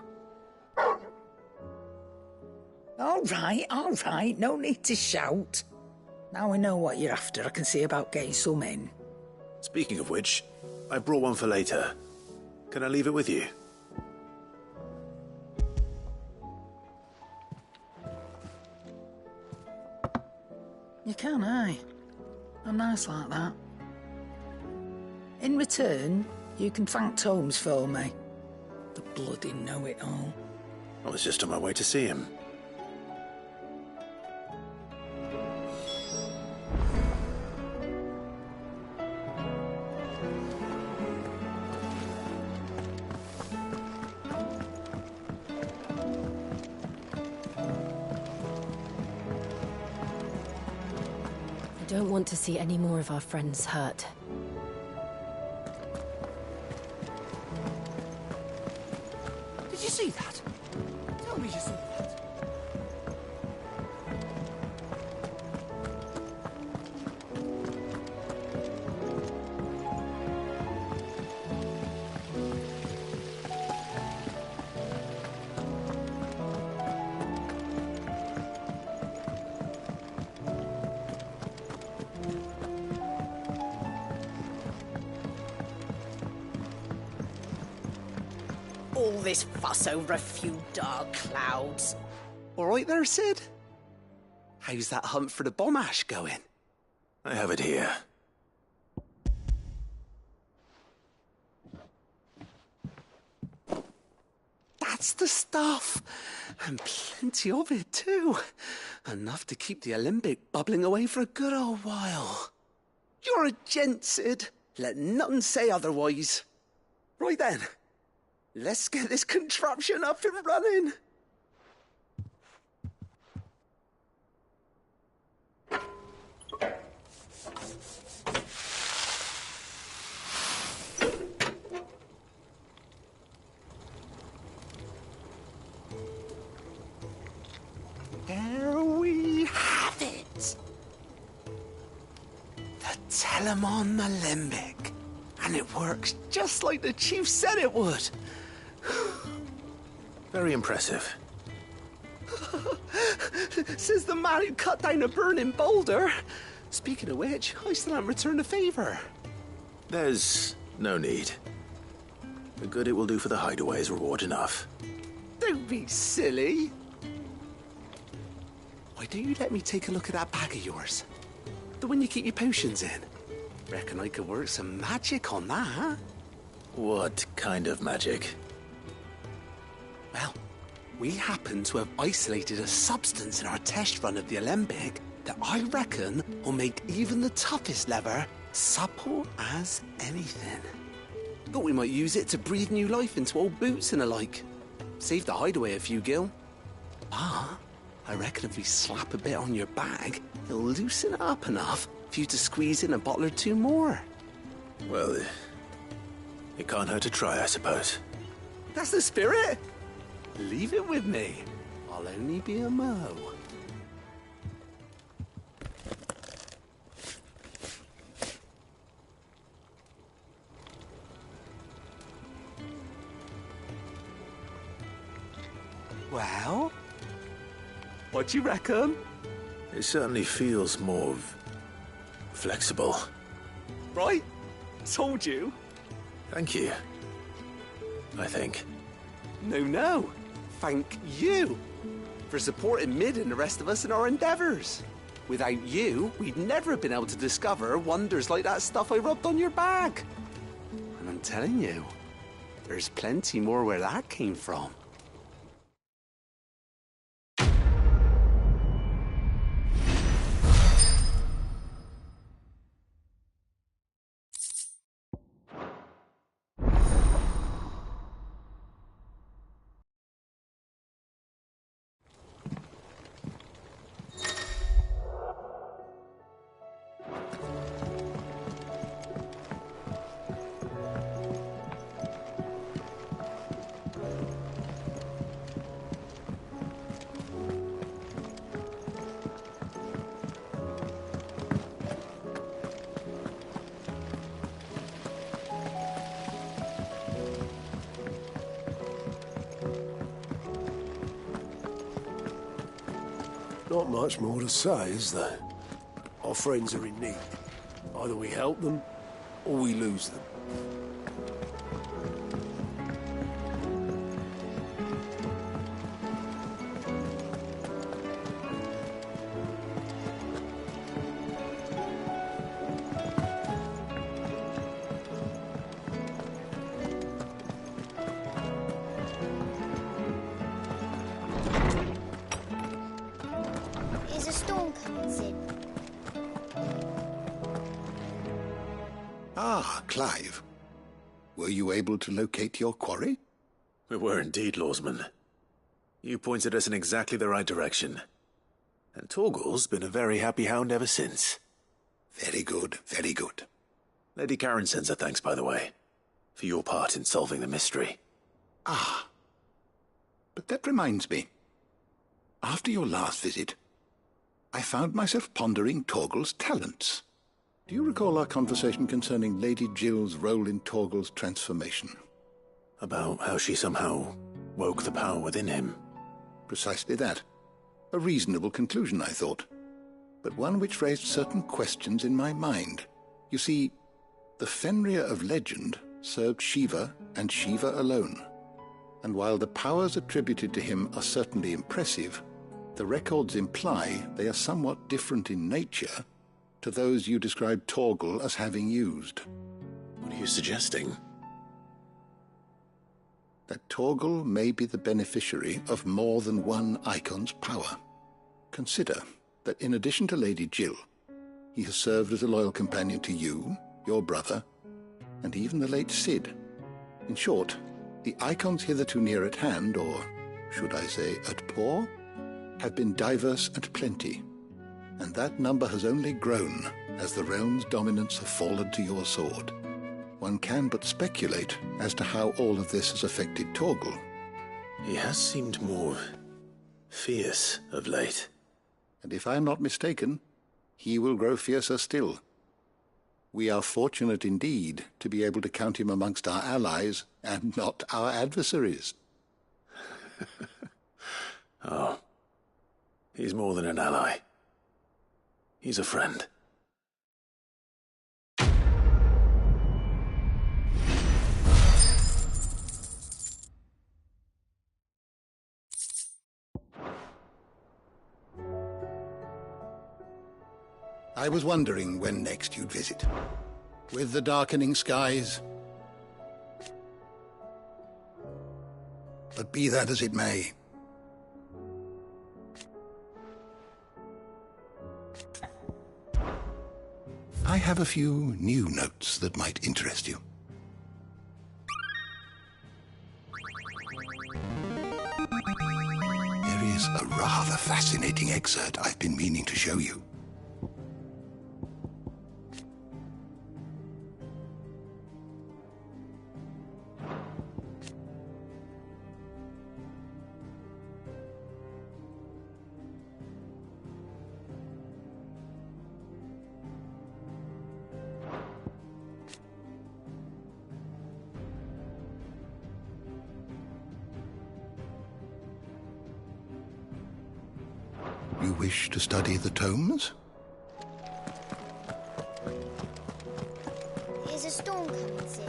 All right, no need to shout. Now we know what you're after, I can see about getting some in. Speaking of which, I brought one for later. Can I leave it with you? You can, aye. I'm nice like that. In return, you can thank Tomes for me. The bloody know-it-all. I was just on my way to see him. I don't want to see any more of our friends hurt. Did you see that? Tell me you saw that. All this fuss over a few dark clouds. All right there, Sid? How's that hunt for the bomb ash going? I have it here. That's the stuff. And plenty of it, too. Enough to keep the alembic bubbling away for a good old while. You're a gent, Sid. Let nothing say otherwise. Right then. Let's get this contraption up and running. There we have it. The Telemon Alembic. And it works just like the chief said it would. Very impressive. Says the man who cut down a burning boulder. Speaking of which, I still haven't returned the favor. There's no need. The good it will do for the hideaway is reward enough. Don't be silly. Why don't you let me take a look at that bag of yours? The one you keep your potions in. Reckon I could work some magic on that, huh? What kind of magic? Well, we happen to have isolated a substance in our test run of the alembic that I reckon will make even the toughest leather supple as anything. Thought we might use it to breathe new life into old boots and the like. Save the hideaway a few gil. Ah, I reckon if we slap a bit on your bag, it'll loosen it up enough for you to squeeze in a bottle or two more. Well, it can't hurt to try, I suppose. That's the spirit. Leave it with me. I'll only be a mo. Well, what do you reckon? It certainly feels more flexible. Right? Told you. Thank you. I think. No. Thank you for supporting Mid and the rest of us in our endeavours. Without you, we'd never have been able to discover wonders like that stuff I rubbed on your bag. And I'm telling you, there's plenty more where that came from. Not much more to say, is there? Our friends are in need. Either we help them, or we lose them. Is a storm coming, Sid? Ah, Clive. Were you able to locate your quarry? We were indeed, Lawsman. You pointed us in exactly the right direction. And Torgal's been a very happy hound ever since. Very good, very good. Lady Karen sends her thanks, by the way, for your part in solving the mystery. Ah. But that reminds me. After your last visit, I found myself pondering Torgal's talents. Do you recall our conversation concerning Lady Jill's role in Torgal's transformation? About how she somehow woke the power within him. Precisely that. A reasonable conclusion, I thought, but one which raised certain questions in my mind. You see, the Fenrir of legend served Shiva and Shiva alone, and while the powers attributed to him are certainly impressive, the records imply they are somewhat different in nature to those you described Torgal as having used. What are you suggesting? That Torgal may be the beneficiary of more than one icon's power. Consider that in addition to Lady Jill, he has served as a loyal companion to you, your brother, and even the late Cid. In short, the icons hitherto near at hand, or should I say at paw, have been diverse and plenty, and that number has only grown as the realm's dominance have fallen to your sword. One can but speculate as to how all of this has affected Torgal. He has seemed more fierce of late. And if I am not mistaken, he will grow fiercer still. We are fortunate indeed to be able to count him amongst our allies and not our adversaries. Oh, he's more than an ally. He's a friend. I was wondering when next you'd visit. With the darkening skies. But be that as it may, I have a few new notes that might interest you. There is a rather fascinating excerpt I've been meaning to show you. You wish to study the tomes? Is a storm coming, Sid?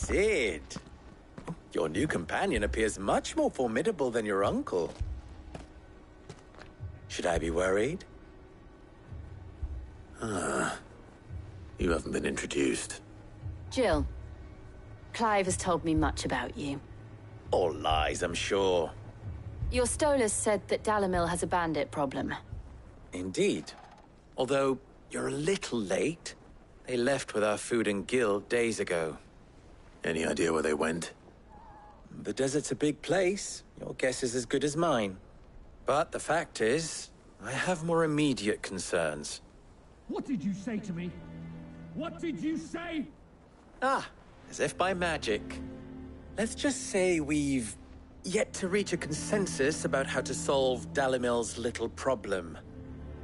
Sid, your new companion appears much more formidable than your uncle. Should I be worried? You haven't been introduced. Jill, Clive has told me much about you. All lies, I'm sure. Your Stolas said that Dalamil has a bandit problem. Indeed. Although, you're a little late. They left with our food and guild days ago. Any idea where they went? The desert's a big place. Your guess is as good as mine. But the fact is, I have more immediate concerns. What did you say to me? What did you say? Ah, as if by magic. Let's just say we've yet to reach a consensus about how to solve Dalimil's little problem.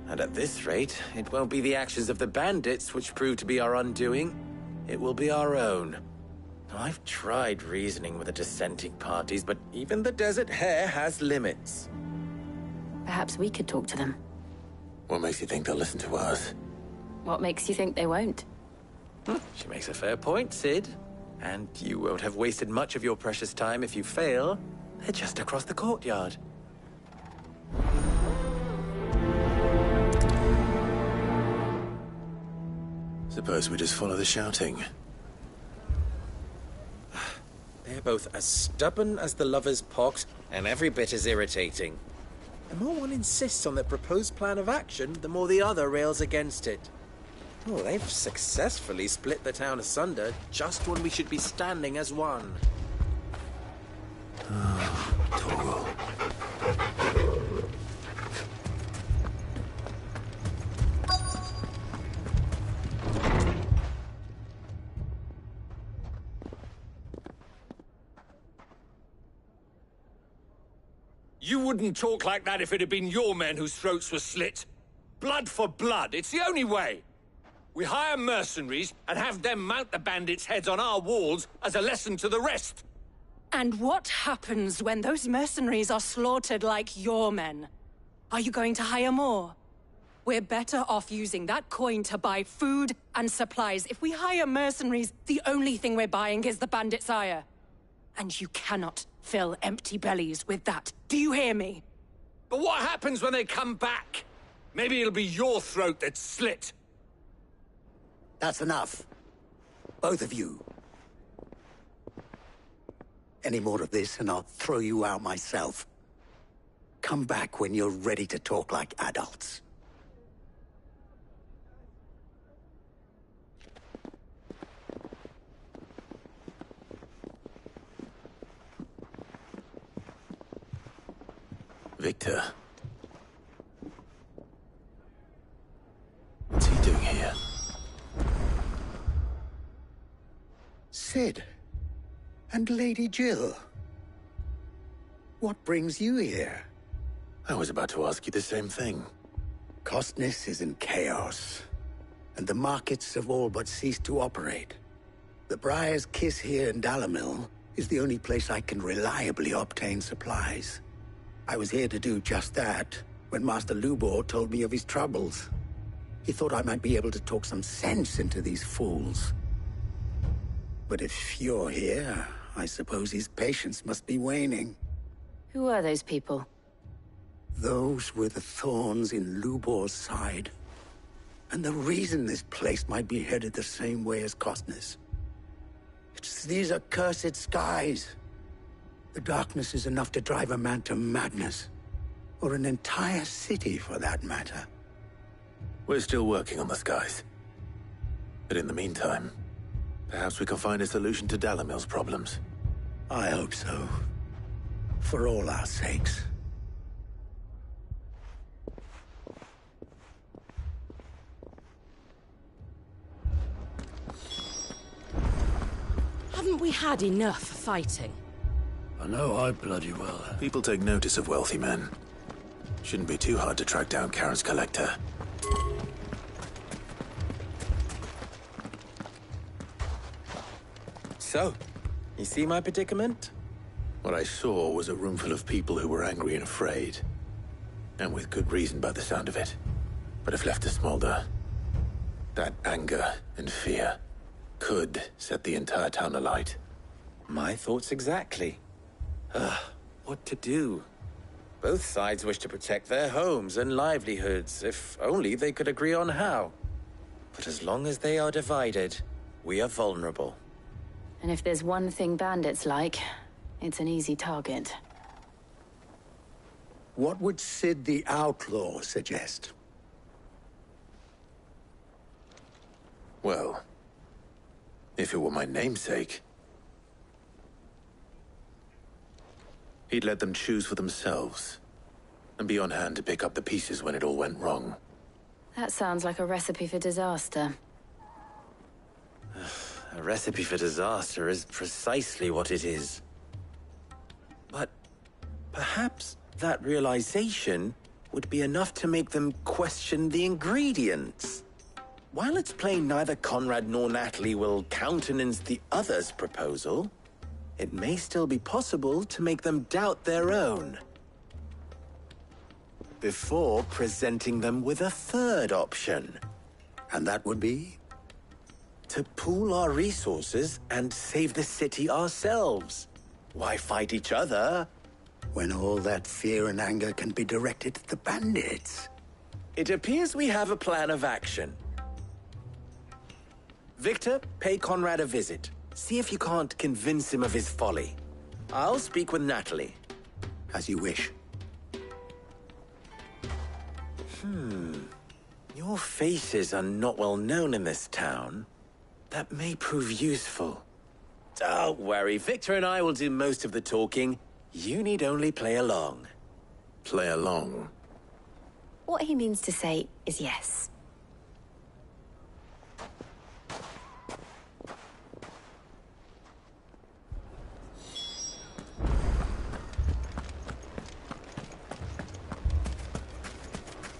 And at this rate, it won't be the actions of the bandits which prove to be our undoing. It will be our own. I've tried reasoning with the dissenting parties, but even the Desert Hare has limits. Perhaps we could talk to them. What makes you think they'll listen to us? What makes you think they won't? She makes a fair point, Sid. And you won't have wasted much of your precious time if you fail. They're just across the courtyard. Suppose we just follow the shouting. They're both as stubborn as the lover's pox, and every bit as irritating. The more one insists on their proposed plan of action, the more the other rails against it. Oh, they've successfully split the town asunder just when we should be standing as one. Torgal. You wouldn't talk like that if it had been your men whose throats were slit. Blood for blood, it's the only way. We hire mercenaries and have them mount the bandits' heads on our walls as a lesson to the rest. And what happens when those mercenaries are slaughtered like your men? Are you going to hire more? We're better off using that coin to buy food and supplies. If we hire mercenaries, the only thing we're buying is the bandits' ire. And you cannot fill empty bellies with that. Do you hear me? But what happens when they come back? Maybe it'll be your throat that's slit. That's enough. Both of you. Any more of this and I'll throw you out myself. Come back when you're ready to talk like adults. Victor. What's he doing here? Sid. And Lady Jill. What brings you here? I was about to ask you the same thing. Costness is in chaos, and the markets have all but ceased to operate. The Briar's Kiss here in Dalamil is the only place I can reliably obtain supplies. I was here to do just that when Master Lubor told me of his troubles. He thought I might be able to talk some sense into these fools. But if you're here, I suppose his patience must be waning. Who are those people? Those were the thorns in Lubor's side. And the reason this place might be headed the same way as Costness. It's these accursed skies. The darkness is enough to drive a man to madness. Or an entire city, for that matter. We're still working on the skies. But in the meantime, perhaps we can find a solution to Dalamil's problems. I hope so. For all our sakes. Haven't we had enough fighting? I know I bloody well have. People take notice of wealthy men. Shouldn't be too hard to track down Karen's collector. So, you see my predicament? What I saw was a room full of people who were angry and afraid. And with good reason by the sound of it. But if left to smolder, that anger and fear could set the entire town alight. My thoughts exactly. What to do? Both sides wish to protect their homes and livelihoods, if only they could agree on how. But as long as they are divided, we are vulnerable. And if there's one thing bandits like, it's an easy target. What would Sid the Outlaw suggest? Well, if it were my namesake, he'd let them choose for themselves, and be on hand to pick up the pieces when it all went wrong. That sounds like a recipe for disaster. A recipe for disaster is precisely what it is. But perhaps that realization would be enough to make them question the ingredients. While it's plain neither Conrad nor Natalie will countenance the other's proposal, it may still be possible to make them doubt their own, before presenting them with a third option. And that would be? To pool our resources and save the city ourselves. Why fight each other when all that fear and anger can be directed at the bandits? It appears we have a plan of action. Victor, pay Conrad a visit. See if you can't convince him of his folly. I'll speak with Natalie. As you wish. Your faces are not well known in this town. That may prove useful. Don't worry, Victor and I will do most of the talking. You need only play along. Play along? What he means to say is yes.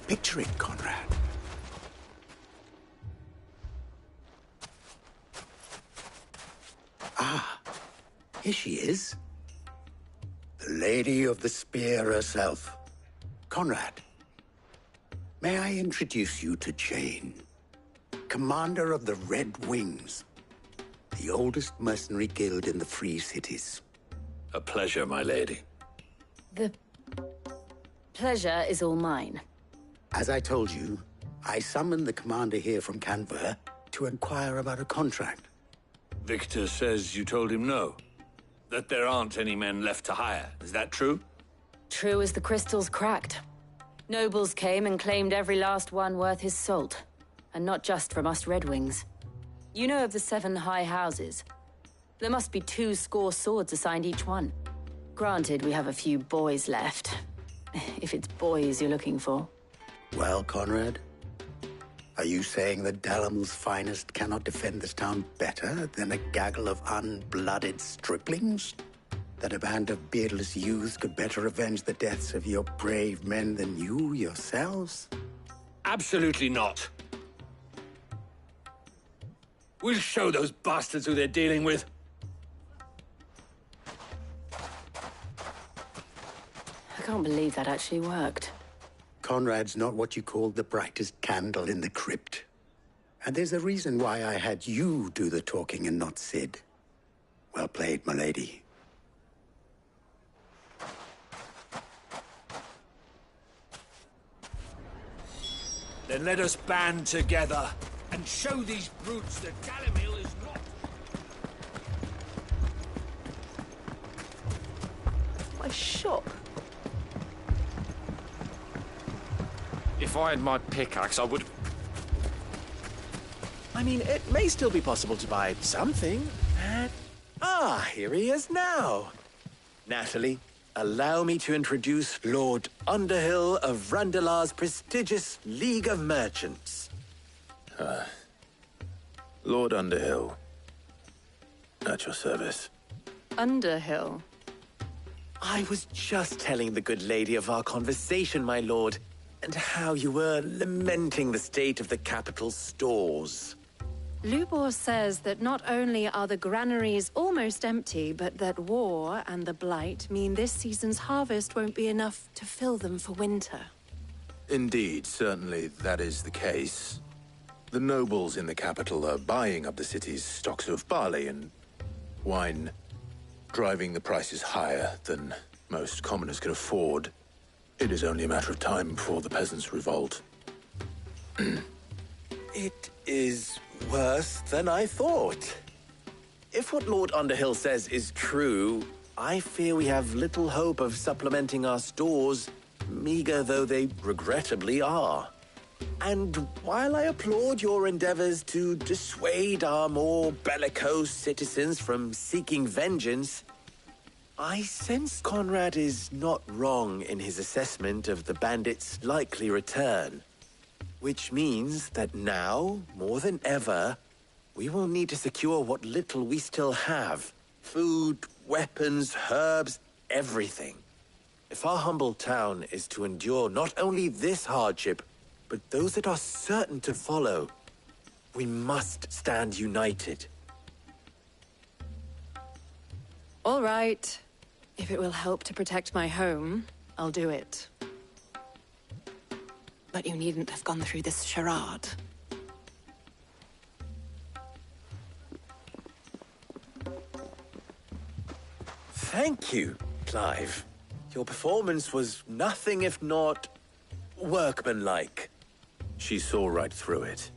Picture it, Conrad. Ah, here she is. The Lady of the Spear herself. Conrad, may I introduce you to Jane, commander of the Red Wings, the oldest mercenary guild in the Free Cities. A pleasure, my lady. The pleasure is all mine. As I told you, I summoned the commander here from Canver to inquire about a contract. Victor says you told him no. That there aren't any men left to hire. Is that true? True as the crystals cracked. Nobles came and claimed every last one worth his salt. And not just from us Red Wings. You know of the 7 high houses. There must be 2 swords assigned each one. Granted, we have a few boys left. If it's boys you're looking for. Well, Conrad, are you saying that Dalamil's finest cannot defend this town better than a gaggle of unblooded striplings? That a band of beardless youths could better avenge the deaths of your brave men than you yourselves? Absolutely not. We'll show those bastards who they're dealing with. I can't believe that actually worked. Conrad's not what you call the brightest candle in the crypt. And there's a reason why I had you do the talking and not Sid. Well played, my lady. Then let us band together and show these brutes that Dalamil is not... My shop. If I had my pickaxe, I would... I mean, it may still be possible to buy something. Here he is now. Natalie, allow me to introduce Lord Underhill of Randalar's prestigious League of Merchants. Lord Underhill. At your service. Underhill? I was just telling the good lady of our conversation, my lord, and how you were lamenting the state of the capital's stores. Lubor says that not only are the granaries almost empty, but that war and the Blight mean this season's harvest won't be enough to fill them for winter. Indeed, certainly that is the case. The nobles in the capital are buying up the city's stocks of barley and wine. driving the prices higher than most commoners can afford, it is only a matter of time before the peasants revolt. It is worse than I thought. If what Lord Underhill says is true, I fear we have little hope of supplementing our stores, meager though they regrettably are. And while I applaud your endeavors to dissuade our more bellicose citizens from seeking vengeance, I sense Conrad is not wrong in his assessment of the bandits' likely return. Which means that now, more than ever, we will need to secure what little we still have. Food, weapons, herbs, everything. If our humble town is to endure not only this hardship, but those that are certain to follow, we must stand united. All right. If it will help to protect my home, I'll do it. But you needn't have gone through this charade. Thank you, Clive. Your performance was nothing if not workmanlike. She saw right through it.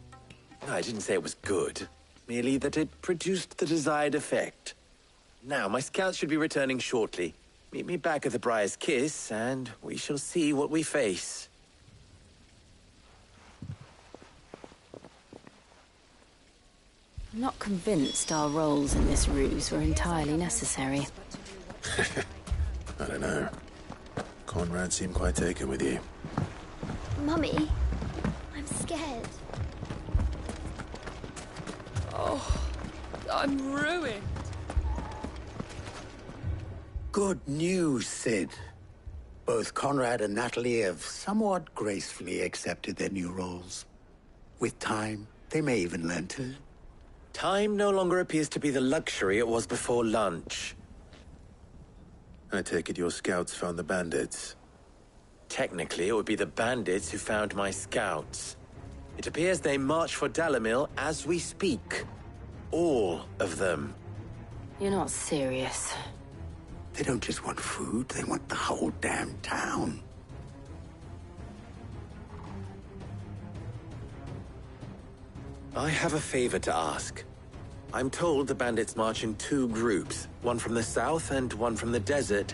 I didn't say it was good, merely that it produced the desired effect. Now, my scouts should be returning shortly. Meet me back at the Briar's Kiss, and we shall see what we face. I'm not convinced our roles in this ruse were entirely necessary. I don't know. Conrad seemed quite taken with you. Mummy, I'm scared. Oh, I'm ruined. Good news, Sid. Both Conrad and Natalie have somewhat gracefully accepted their new roles. With time, they may even learn to. Time no longer appears to be the luxury it was before lunch. I take it your scouts found the bandits. Technically, it would be the bandits who found my scouts. It appears they march for Dalimil as we speak. All of them. You're not serious. They don't just want food, they want the whole damn town. I have a favor to ask. I'm told the bandits march in two groups, one from the south and one from the desert,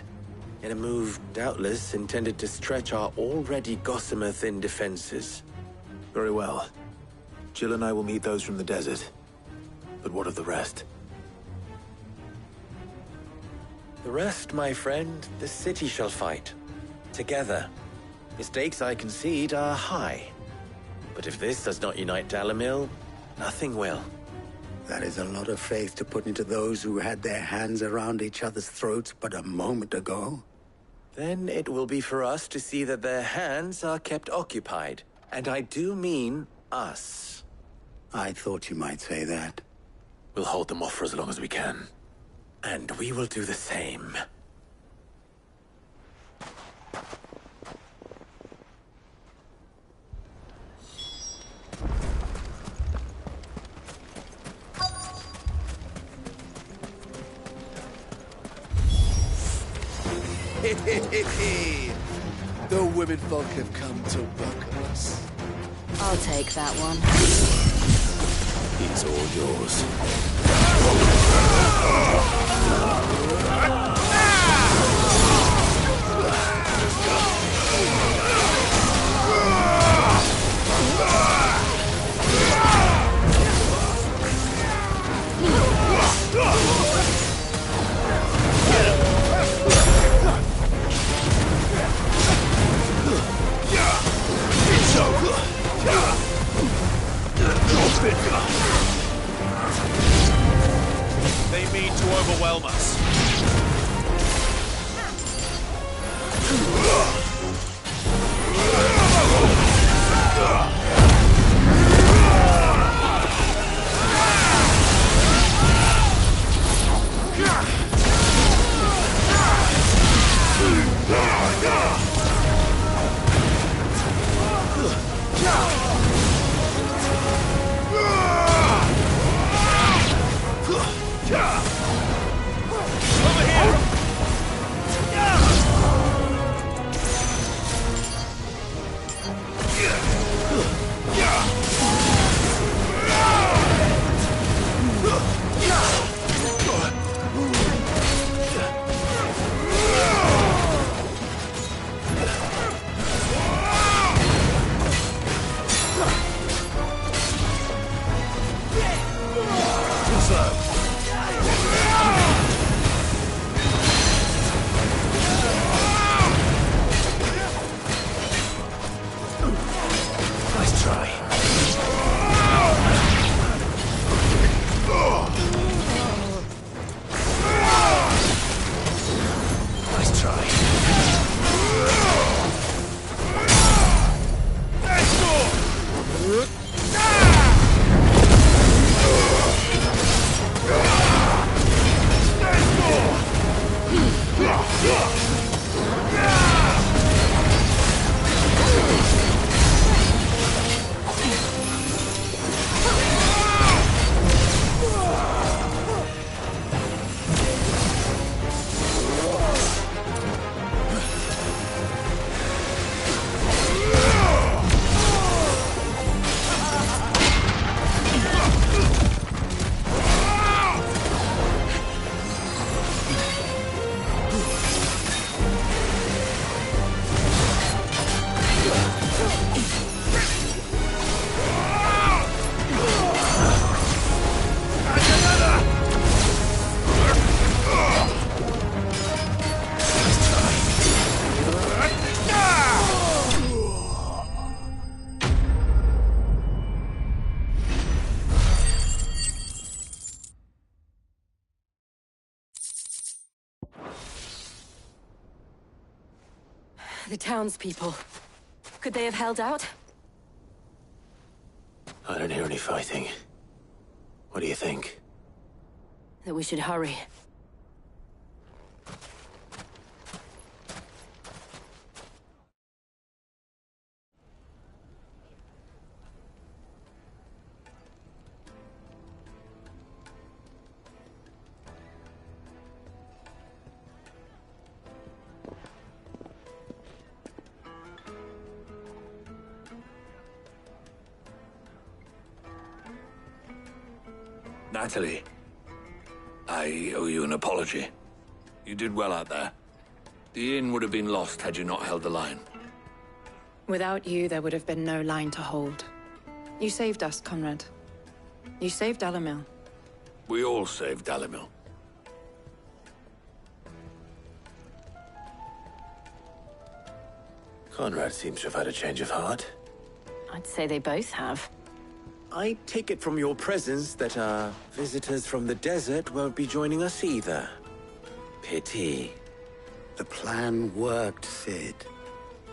in a move doubtless intended to stretch our already gossamer-thin defenses. Very well. Jill and I will meet those from the desert. But what of the rest? The rest, my friend, the city shall fight. Together. The stakes, I concede, are high. But if this does not unite Dalimil, nothing will. That is a lot of faith to put into those who had their hands around each other's throats but a moment ago. Then it will be for us to see that their hands are kept occupied. And I do mean us. I thought you might say that. We'll hold them off for as long as we can. And we will do the same. The women folk have come to welcome us. I'll take that one. It's all yours. They mean to overwhelm us. Over here! The townspeople. Could they have held out? I don't hear any fighting. What do you think? That we should hurry. Natalie, I owe you an apology. You did well out there. The inn would have been lost had you not held the line. Without you, there would have been no line to hold. You saved us, Conrad. You saved Dalimil. We all saved Dalimil. Conrad seems to have had a change of heart. I'd say they both have. I take it from your presence that our visitors from the desert won't be joining us either. Pity. The plan worked, Sid.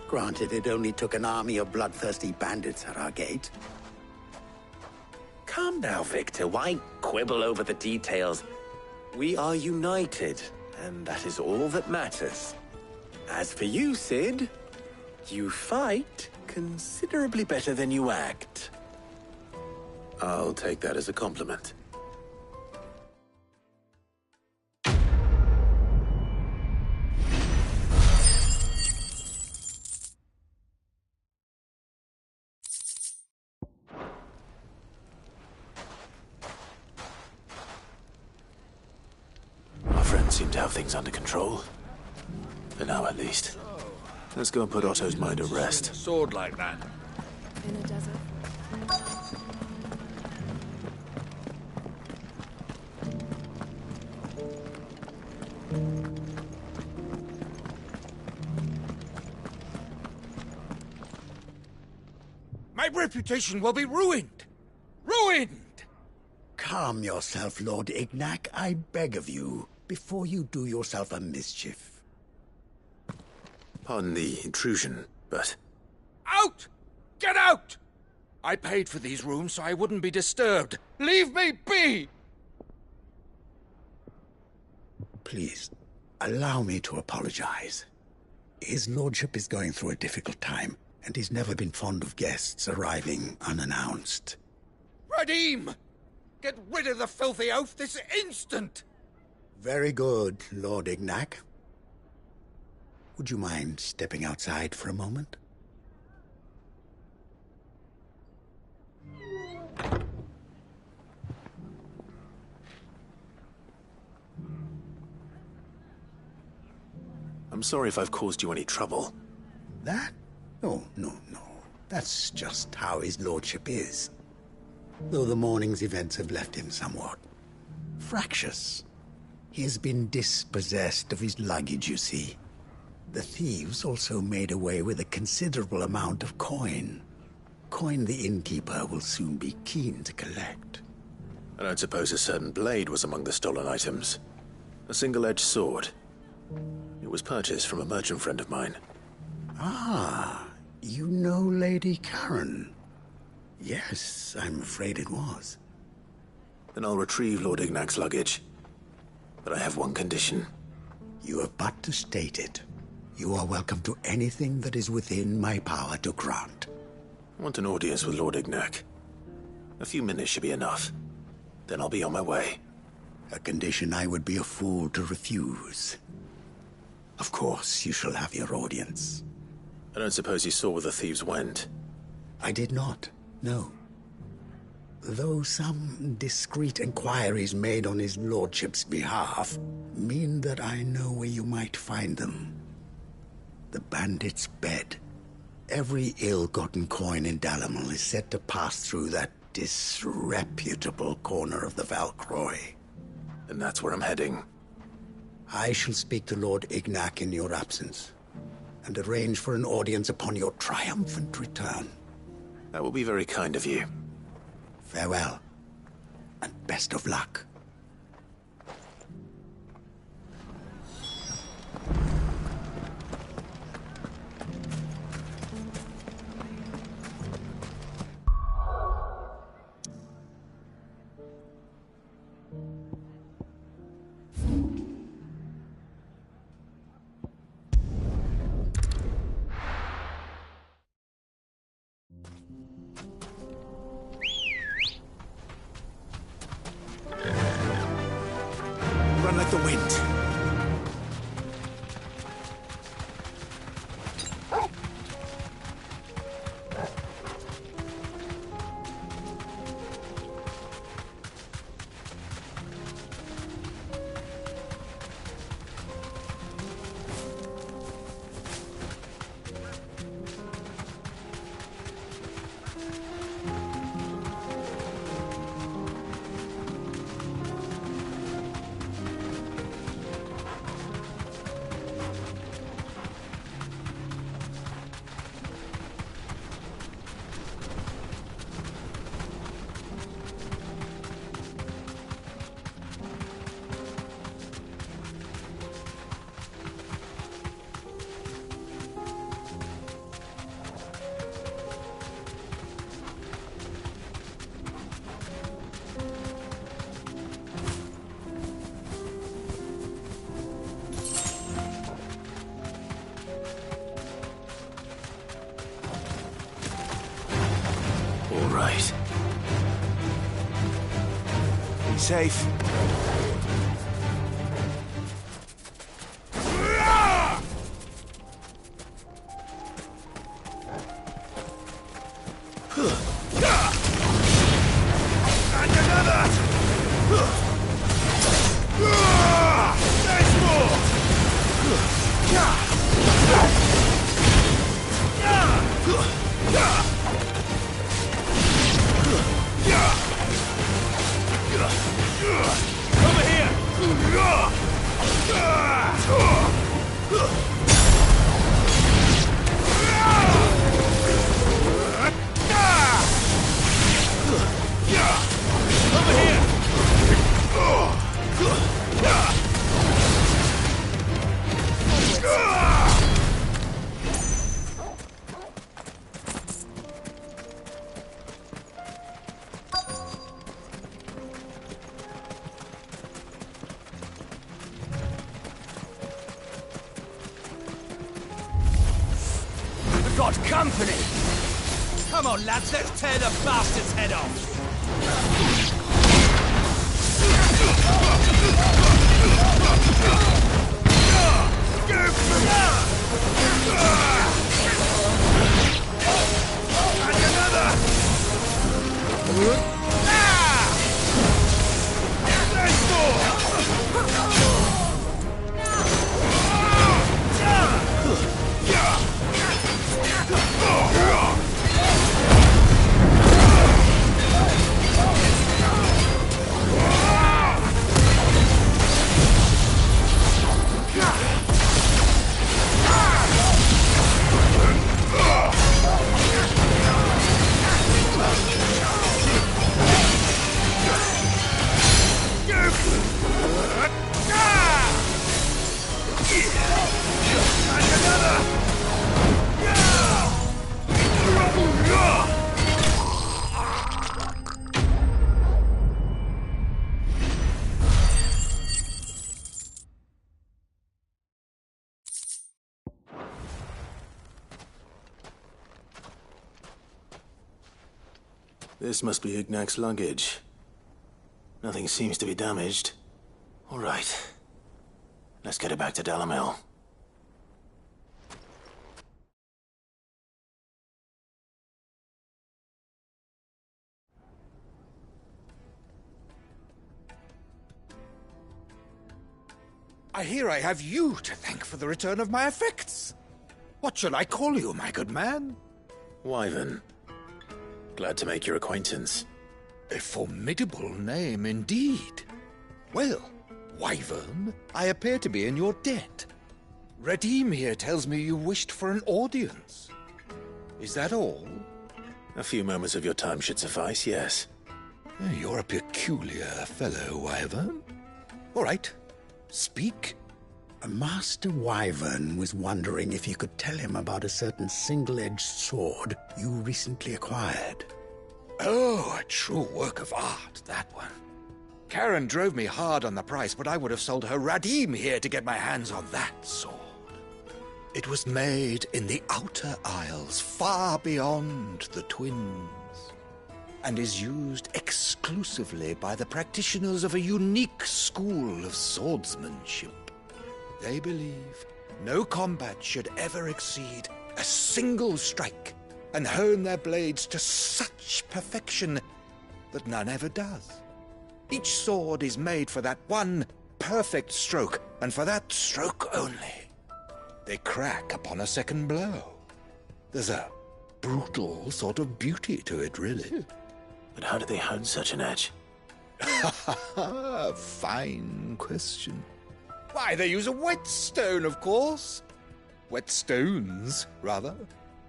Granted, it only took an army of bloodthirsty bandits at our gate. Calm now, Victor. Why quibble over the details? We are united, and that is all that matters. As for you, Sid, you fight considerably better than you act. I'll take that as a compliment. Our friends seem to have things under control. For now, at least. Let's go and put Otto's mind at rest. A sword like that. In a desert. My reputation will be ruined! Ruined! Calm yourself, Lord Ignac, I beg of you, before you do yourself a mischief. Pardon the intrusion, but... Out! Get out! I paid for these rooms so I wouldn't be disturbed. Leave me be! Please, allow me to apologize. His lordship is going through a difficult time, and he's never been fond of guests arriving unannounced. Radim! Get rid of the filthy oaf this instant! Very good, Lord Ignac. Would you mind stepping outside for a moment? I'm sorry if I've caused you any trouble. That? Oh, no. That's just how his lordship is. Though the morning's events have left him somewhat fractious. He has been dispossessed of his luggage, you see. The thieves also made away with a considerable amount of coin. Coin the innkeeper will soon be keen to collect. I don't suppose a certain blade was among the stolen items. A single-edged sword. It was purchased from a merchant friend of mine. Ah, you know Lady Karen? Yes, I'm afraid it was. Then I'll retrieve Lord Ignac's luggage. But I have one condition. You have but to state it. You are welcome to anything that is within my power to grant. I want an audience with Lord Ignac. A few minutes should be enough. Then I'll be on my way. A condition I would be a fool to refuse. Of course, you shall have your audience. I don't suppose you saw where the thieves went? I did not, no. Though some discreet inquiries made on his lordship's behalf mean that I know where you might find them. The bandit's bed. Every ill-gotten coin in Dalimil is said to pass through that disreputable corner of the Valcroy. And that's where I'm heading. I shall speak to Lord Ignac in your absence, and arrange for an audience upon your triumphant return. That will be very kind of you. Farewell, and best of luck. hint. All right. Be safe. And another! There's more! Over here! We've got company! Come on, lads, let's tear the bastard's head off! And another! There's This must be Ignac's luggage. Nothing seems to be damaged. All right. Let's get it back to Dalamil. I hear I have you to thank for the return of my effects. What shall I call you, my good man? Wyvern. Glad to make your acquaintance. A formidable name indeed. Well, Wyvern, I appear to be in your debt. Redeem here tells me you wished for an audience. Is that all? A few moments of your time should suffice, yes. You're a peculiar fellow, Wyvern. All right. Speak. Master Wyvern was wondering if you could tell him about a certain single-edged sword you recently acquired. Oh, a true work of art, that one. Karen drove me hard on the price, but I would have sold her Radim here to get my hands on that sword. It was made in the Outer Isles, far beyond the Twins. and is used exclusively by the practitioners of a unique school of swordsmanship. They believe no combat should ever exceed a single strike, and hone their blades to such perfection that none ever does. Each sword is made for that one perfect stroke, and for that stroke only. They crack upon a second blow. There's a brutal sort of beauty to it, really. But how do they hone such an edge? Fine question. Why, they use a whetstone, of course. Whetstones, rather.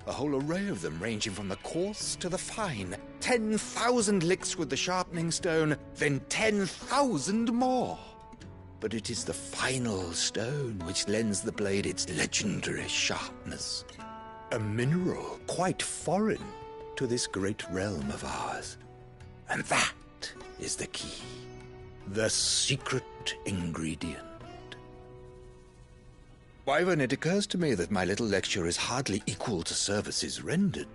A whole array of them, ranging from the coarse to the fine. 10,000 licks with the sharpening stone, then 10,000 more. But it is the final stone which lends the blade its legendary sharpness. A mineral quite foreign to this great realm of ours. And that is the key. The secret ingredient. Wyvern, it occurs to me that my little lecture is hardly equal to services rendered.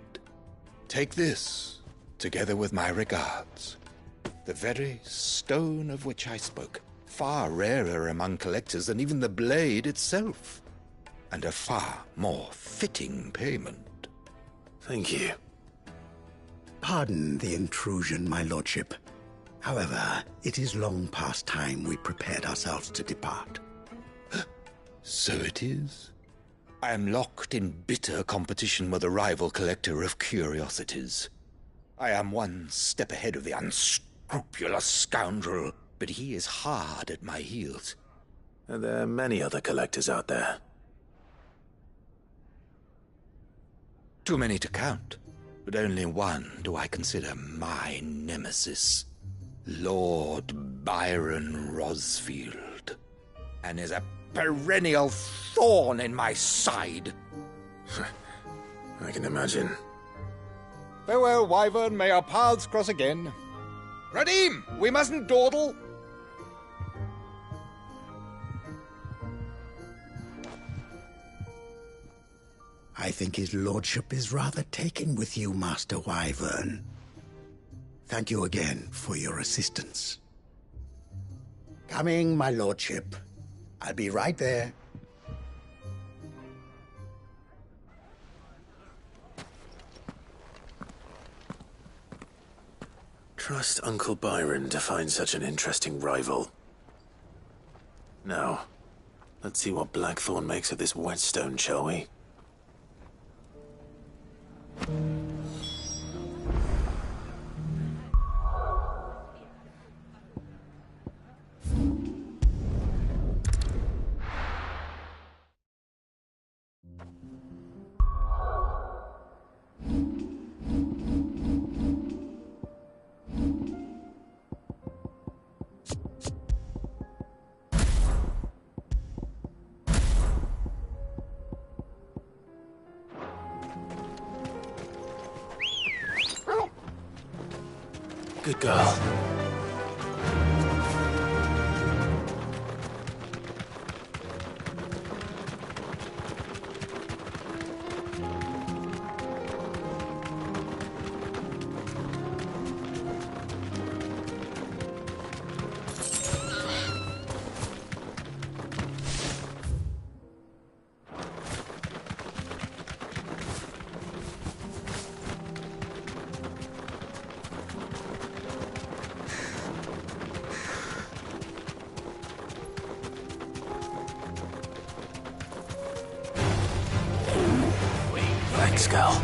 Take this, together with my regards. The very stone of which I spoke, far rarer among collectors than even the blade itself, and a far more fitting payment. Thank you. Pardon the intrusion, my lordship. However, it is long past time we prepared ourselves to depart. So it is. I am locked in bitter competition with a rival collector of curiosities. I am one step ahead of the unscrupulous scoundrel, but he is hard at my heels. Are there many other collectors out there? Too many to count, but only one do I consider my nemesis. Lord Byron Rosfield. And is a perennial thorn in my side. I can imagine. Farewell, Wyvern. May our paths cross again. Radim, we mustn't dawdle. I think his lordship is rather taken with you, Master Wyvern. Thank you again for your assistance. Coming, my lordship. I'll be right there. Trust Uncle Byron to find such an interesting rival. Now, let's see what Blackthorn makes of this whetstone, shall we? Good girl. Thanks, girl.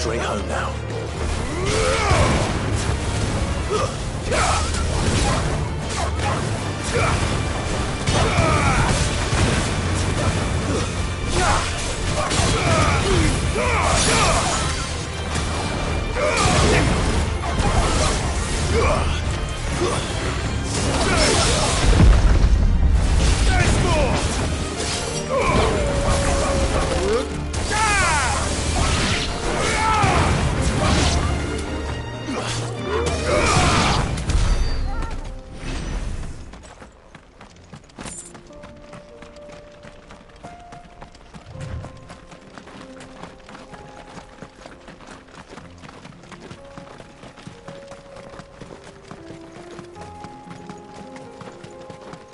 straight home now.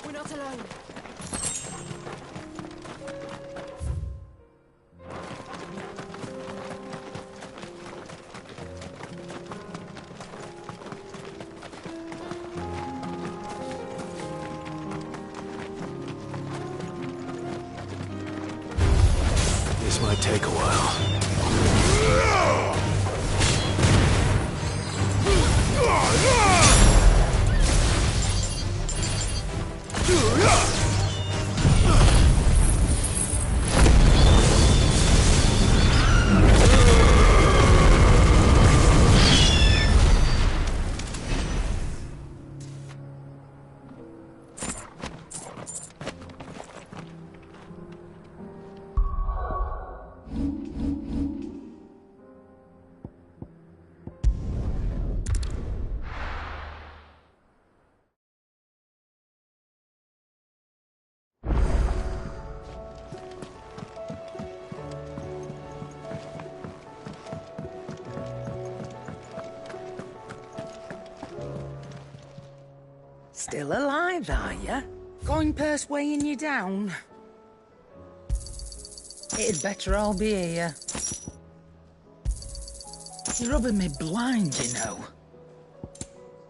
We're not alone. This might take a while. Still alive, are you? Goingpurse weighing you down? It'd better all be here. You're rubbing me blind, you know.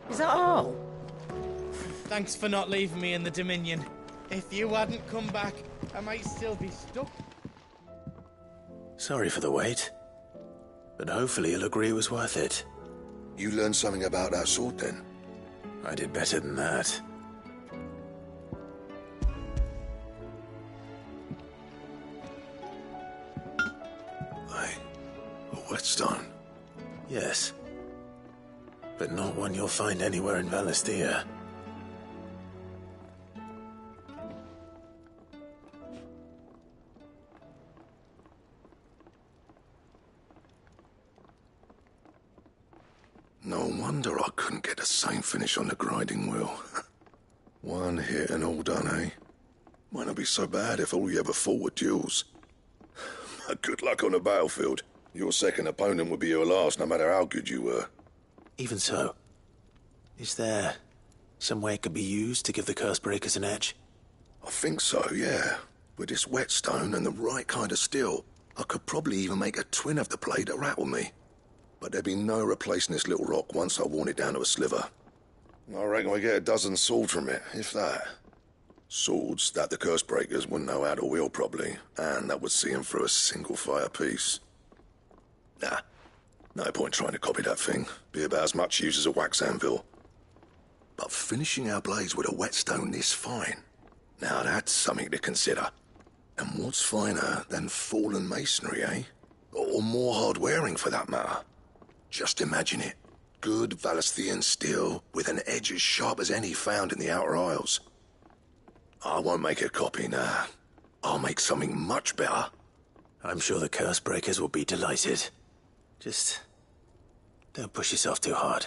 Is that all? Thanks for not leaving me in the Dominion. If you hadn't come back, I might still be stuck. Sorry for the wait. But hopefully you'll agree it was worth it. You learned something about that sword, then? I did better than that. A whetstone? Yes. But not one you'll find anywhere in Valisthea. No wonder I couldn't get the same finish on the grinding wheel. One hit and all done, eh? Might not be so bad if all you ever fought were duels. Good luck on the battlefield. Your second opponent would be your last, no matter how good you were. Even so, is there some way it could be used to give the Cursebreakers an edge? I think so, yeah. With this whetstone and the right kind of steel, I could probably even make a twin of the blade that rattled me. But there'd be no replacing this little rock once I worn it down to a sliver. I reckon we get a dozen swords from it, if that. Swords that the Cursebreakers wouldn't know how to wield properly, and that would see them through a single fire piece. Nah, no point trying to copy that thing. Be about as much use as a wax anvil. But finishing our blades with a whetstone this fine, now that's something to consider. And what's finer than fallen masonry, eh? Or more hard-wearing, for that matter. Just imagine it. Good Valisthean steel with an edge as sharp as any found in the Outer Isles. I won't make a copy, nah. I'll make something much better. I'm sure the Cursebreakers will be delighted. Just don't push yourself too hard.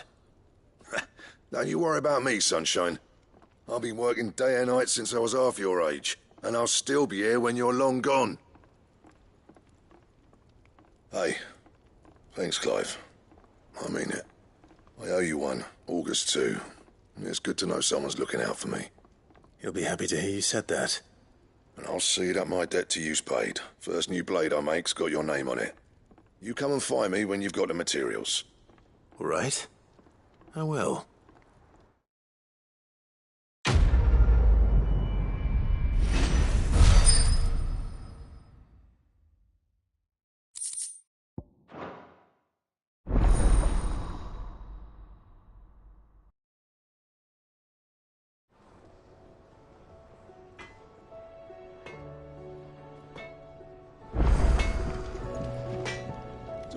Don't you worry about me, sunshine. I've been working day and night since I was half your age, and I'll still be here when you're long gone. Hey, thanks, Clive. I mean it. I owe you one, August too. It's good to know someone's looking out for me. He'll be happy to hear you said that. And I'll see that my debt to you's paid. First new blade I make's got your name on it. You come and find me when you've got the materials. All right. I will.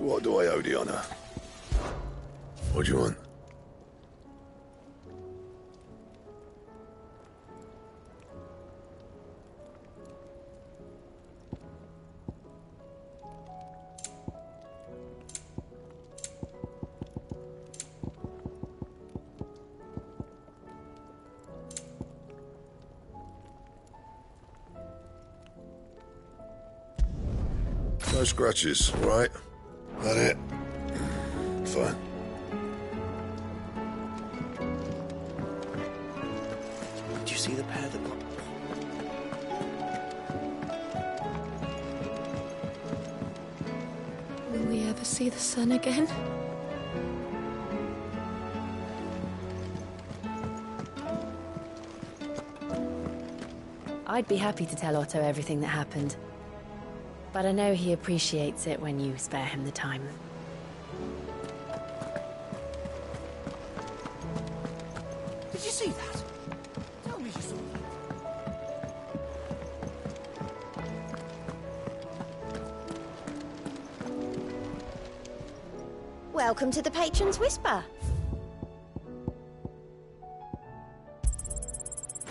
So what do I owe the honor? What do you want? No scratches, all right? That it? Fine. Do you see the pair that got... Will we ever see the sun again? I'd be happy to tell Otto everything that happened. But I know he appreciates it when you spare him the time. Did you see that? Tell me you saw that. Welcome to the Patron's Whisper.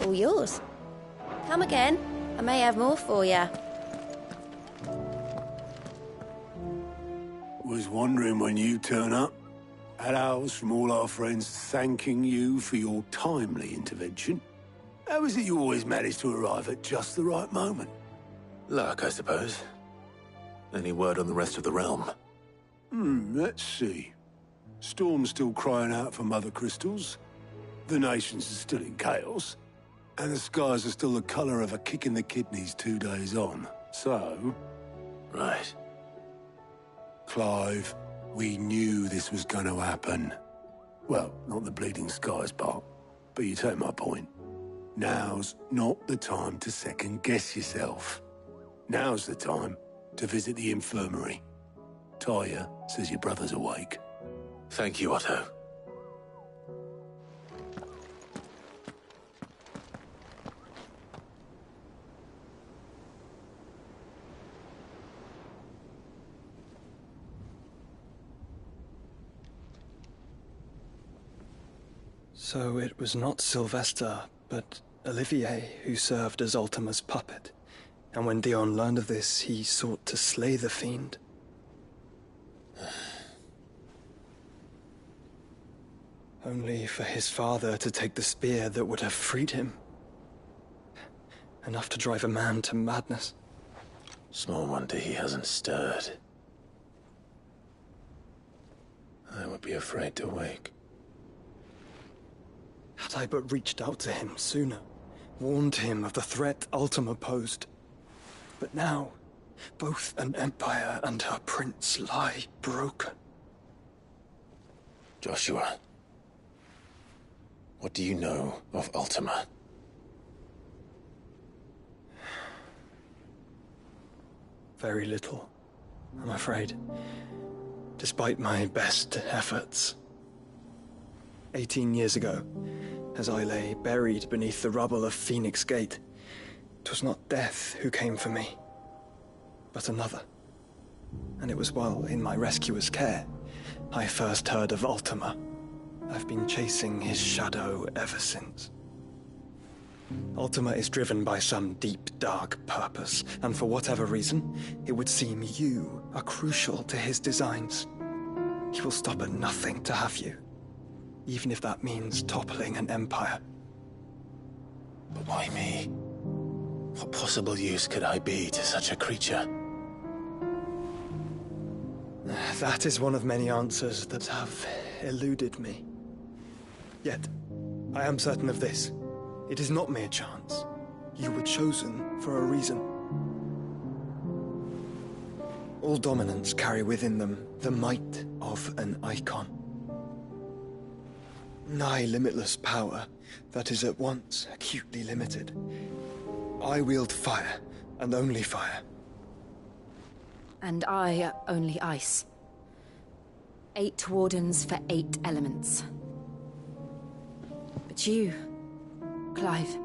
All yours. Come again. I may have more for you. Was wondering when you turn up. Had ours from all our friends thanking you for your timely intervention. How is it you always manage to arrive at just the right moment? Luck, I suppose. Any word on the rest of the realm? Let's see. Storm's still crying out for mother crystals. The nations are still in chaos. And the skies are still the colour of a kick in the kidneys 2 days on. So... Right. Clive, we knew this was going to happen. Well, not the bleeding skies part, but you take my point. Now's not the time to second-guess yourself. Now's the time to visit the infirmary. Talia says your brother's awake. Thank you, Otto. So it was not Sylvester, but Olivier who served as Ultima's puppet. And when Dion learned of this, he sought to slay the fiend. Only for his father to take the spear that would have freed him. Enough to drive a man to madness. Small wonder he hasn't stirred. I would be afraid to wake. Had I but reached out to him sooner, warned him of the threat Ultima posed. But now, both an empire and her prince lie broken. Joshua, what do you know of Ultima? Very little, I'm afraid. Despite my best efforts. 18 years ago, as I lay buried beneath the rubble of Phoenix Gate, 'twas not death who came for me, but another. And it was while in my rescuer's care, I first heard of Ultima. I've been chasing his shadow ever since. Ultima is driven by some deep, dark purpose, and for whatever reason, it would seem you are crucial to his designs. He will stop at nothing to have you, even if that means toppling an empire. But why me? What possible use could I be to such a creature? That is one of many answers that have eluded me. Yet, I am certain of this. It is not mere chance. You were chosen for a reason. All dominants carry within them the might of an icon. Nigh limitless power that is at once acutely limited. I wield fire, and only fire. And I only ice. 8 wardens for 8 elements. But you, Clive.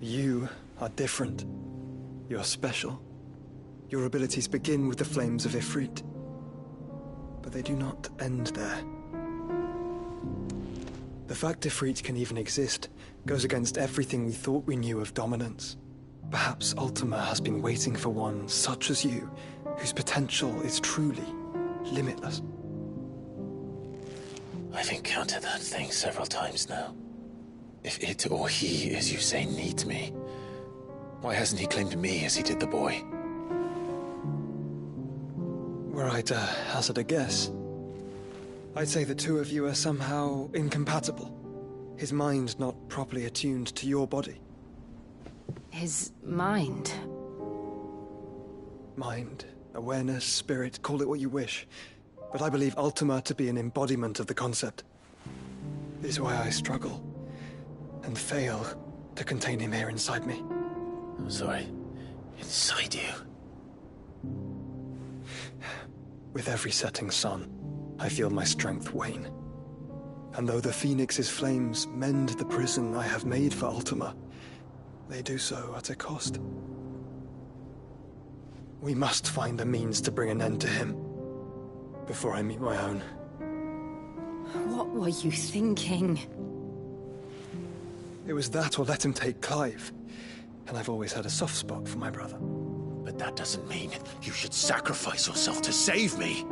You are different. You're special. Your abilities begin with the flames of Ifrit, but they do not end there. The fact Ifrit can even exist goes against everything we thought we knew of dominance. Perhaps Ultima has been waiting for one such as you, whose potential is truly limitless. I've encountered that thing several times now. If it or he, as you say, needs me, why hasn't he claimed me as he did the boy? Were I to hazard a guess, I'd say the two of you are somehow incompatible. His mind not properly attuned to your body. His mind? Mind, awareness, spirit, call it what you wish. But I believe Ultima to be an embodiment of the concept. This is why I struggle and fail to contain him here inside me. I'm sorry. Inside you? With every setting sun, I feel my strength wane. And though the Phoenix's flames mend the prison I have made for Ultima, they do so at a cost. We must find a means to bring an end to him before I meet my own. What were you thinking? It was that or let him take Clive. And I've always had a soft spot for my brother. But that doesn't mean you should sacrifice yourself to save me.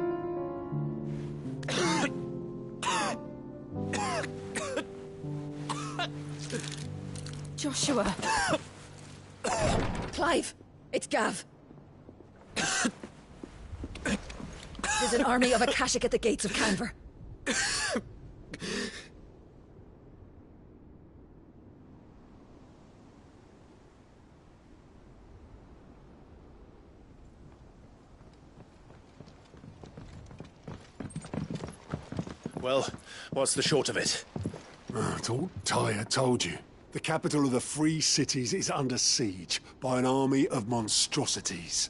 Joshua! Clive! It's Gav! There's an army of Akashic at the gates of Canver. Well, what's the short of it? It's all Tyre told you. The capital of the Free Cities is under siege by an army of monstrosities.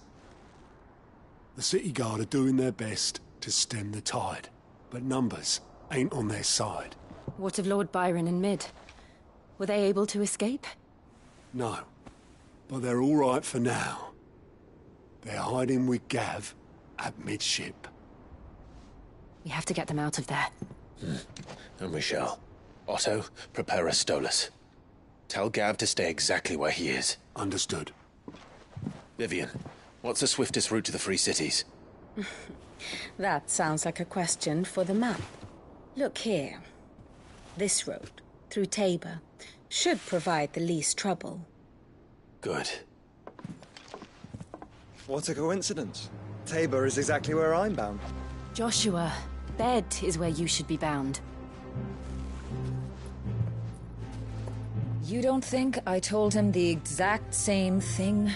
The city guard are doing their best to stem the tide, but numbers ain't on their side. What of Lord Byron and Mid? Were they able to escape? No, but they're all right for now. They're hiding with Gav at midship. We have to get them out of there. And we shall. Otto, prepare a Stolas. Tell Gav to stay exactly where he is. Understood. Vivian, what's the swiftest route to the Free Cities? That sounds like a question for the map. Look here. This road, through Tabor, should provide the least trouble. Good. What a coincidence. Tabor is exactly where I'm bound. Joshua, bed is where you should be bound. You don't think I told him the exact same thing?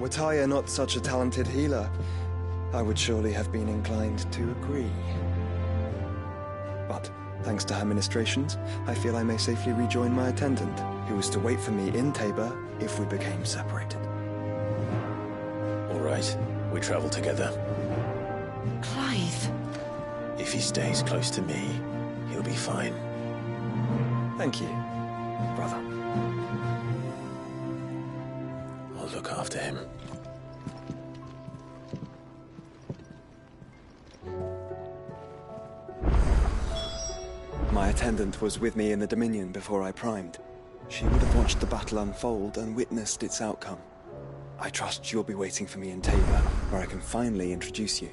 Were Tyre not such a talented healer, I would surely have been inclined to agree. But, thanks to her ministrations, I feel I may safely rejoin my attendant, who was to wait for me in Tabor if we became separated. All right, we travel together. Clive! If he stays close to me, he'll be fine. Thank you, brother. I'll look after him. My attendant was with me in the Dominion before I primed. She would have watched the battle unfold and witnessed its outcome. I trust you'll be waiting for me in Tabor, where I can finally introduce you.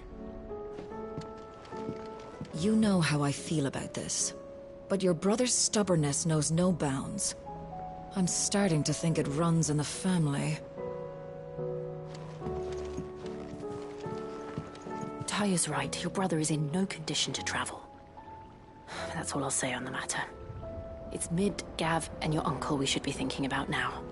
You know how I feel about this, but your brother's stubbornness knows no bounds. I'm starting to think it runs in the family. Tyre's right. Your brother is in no condition to travel. That's all I'll say on the matter. It's Mid, Gav, and your uncle we should be thinking about now.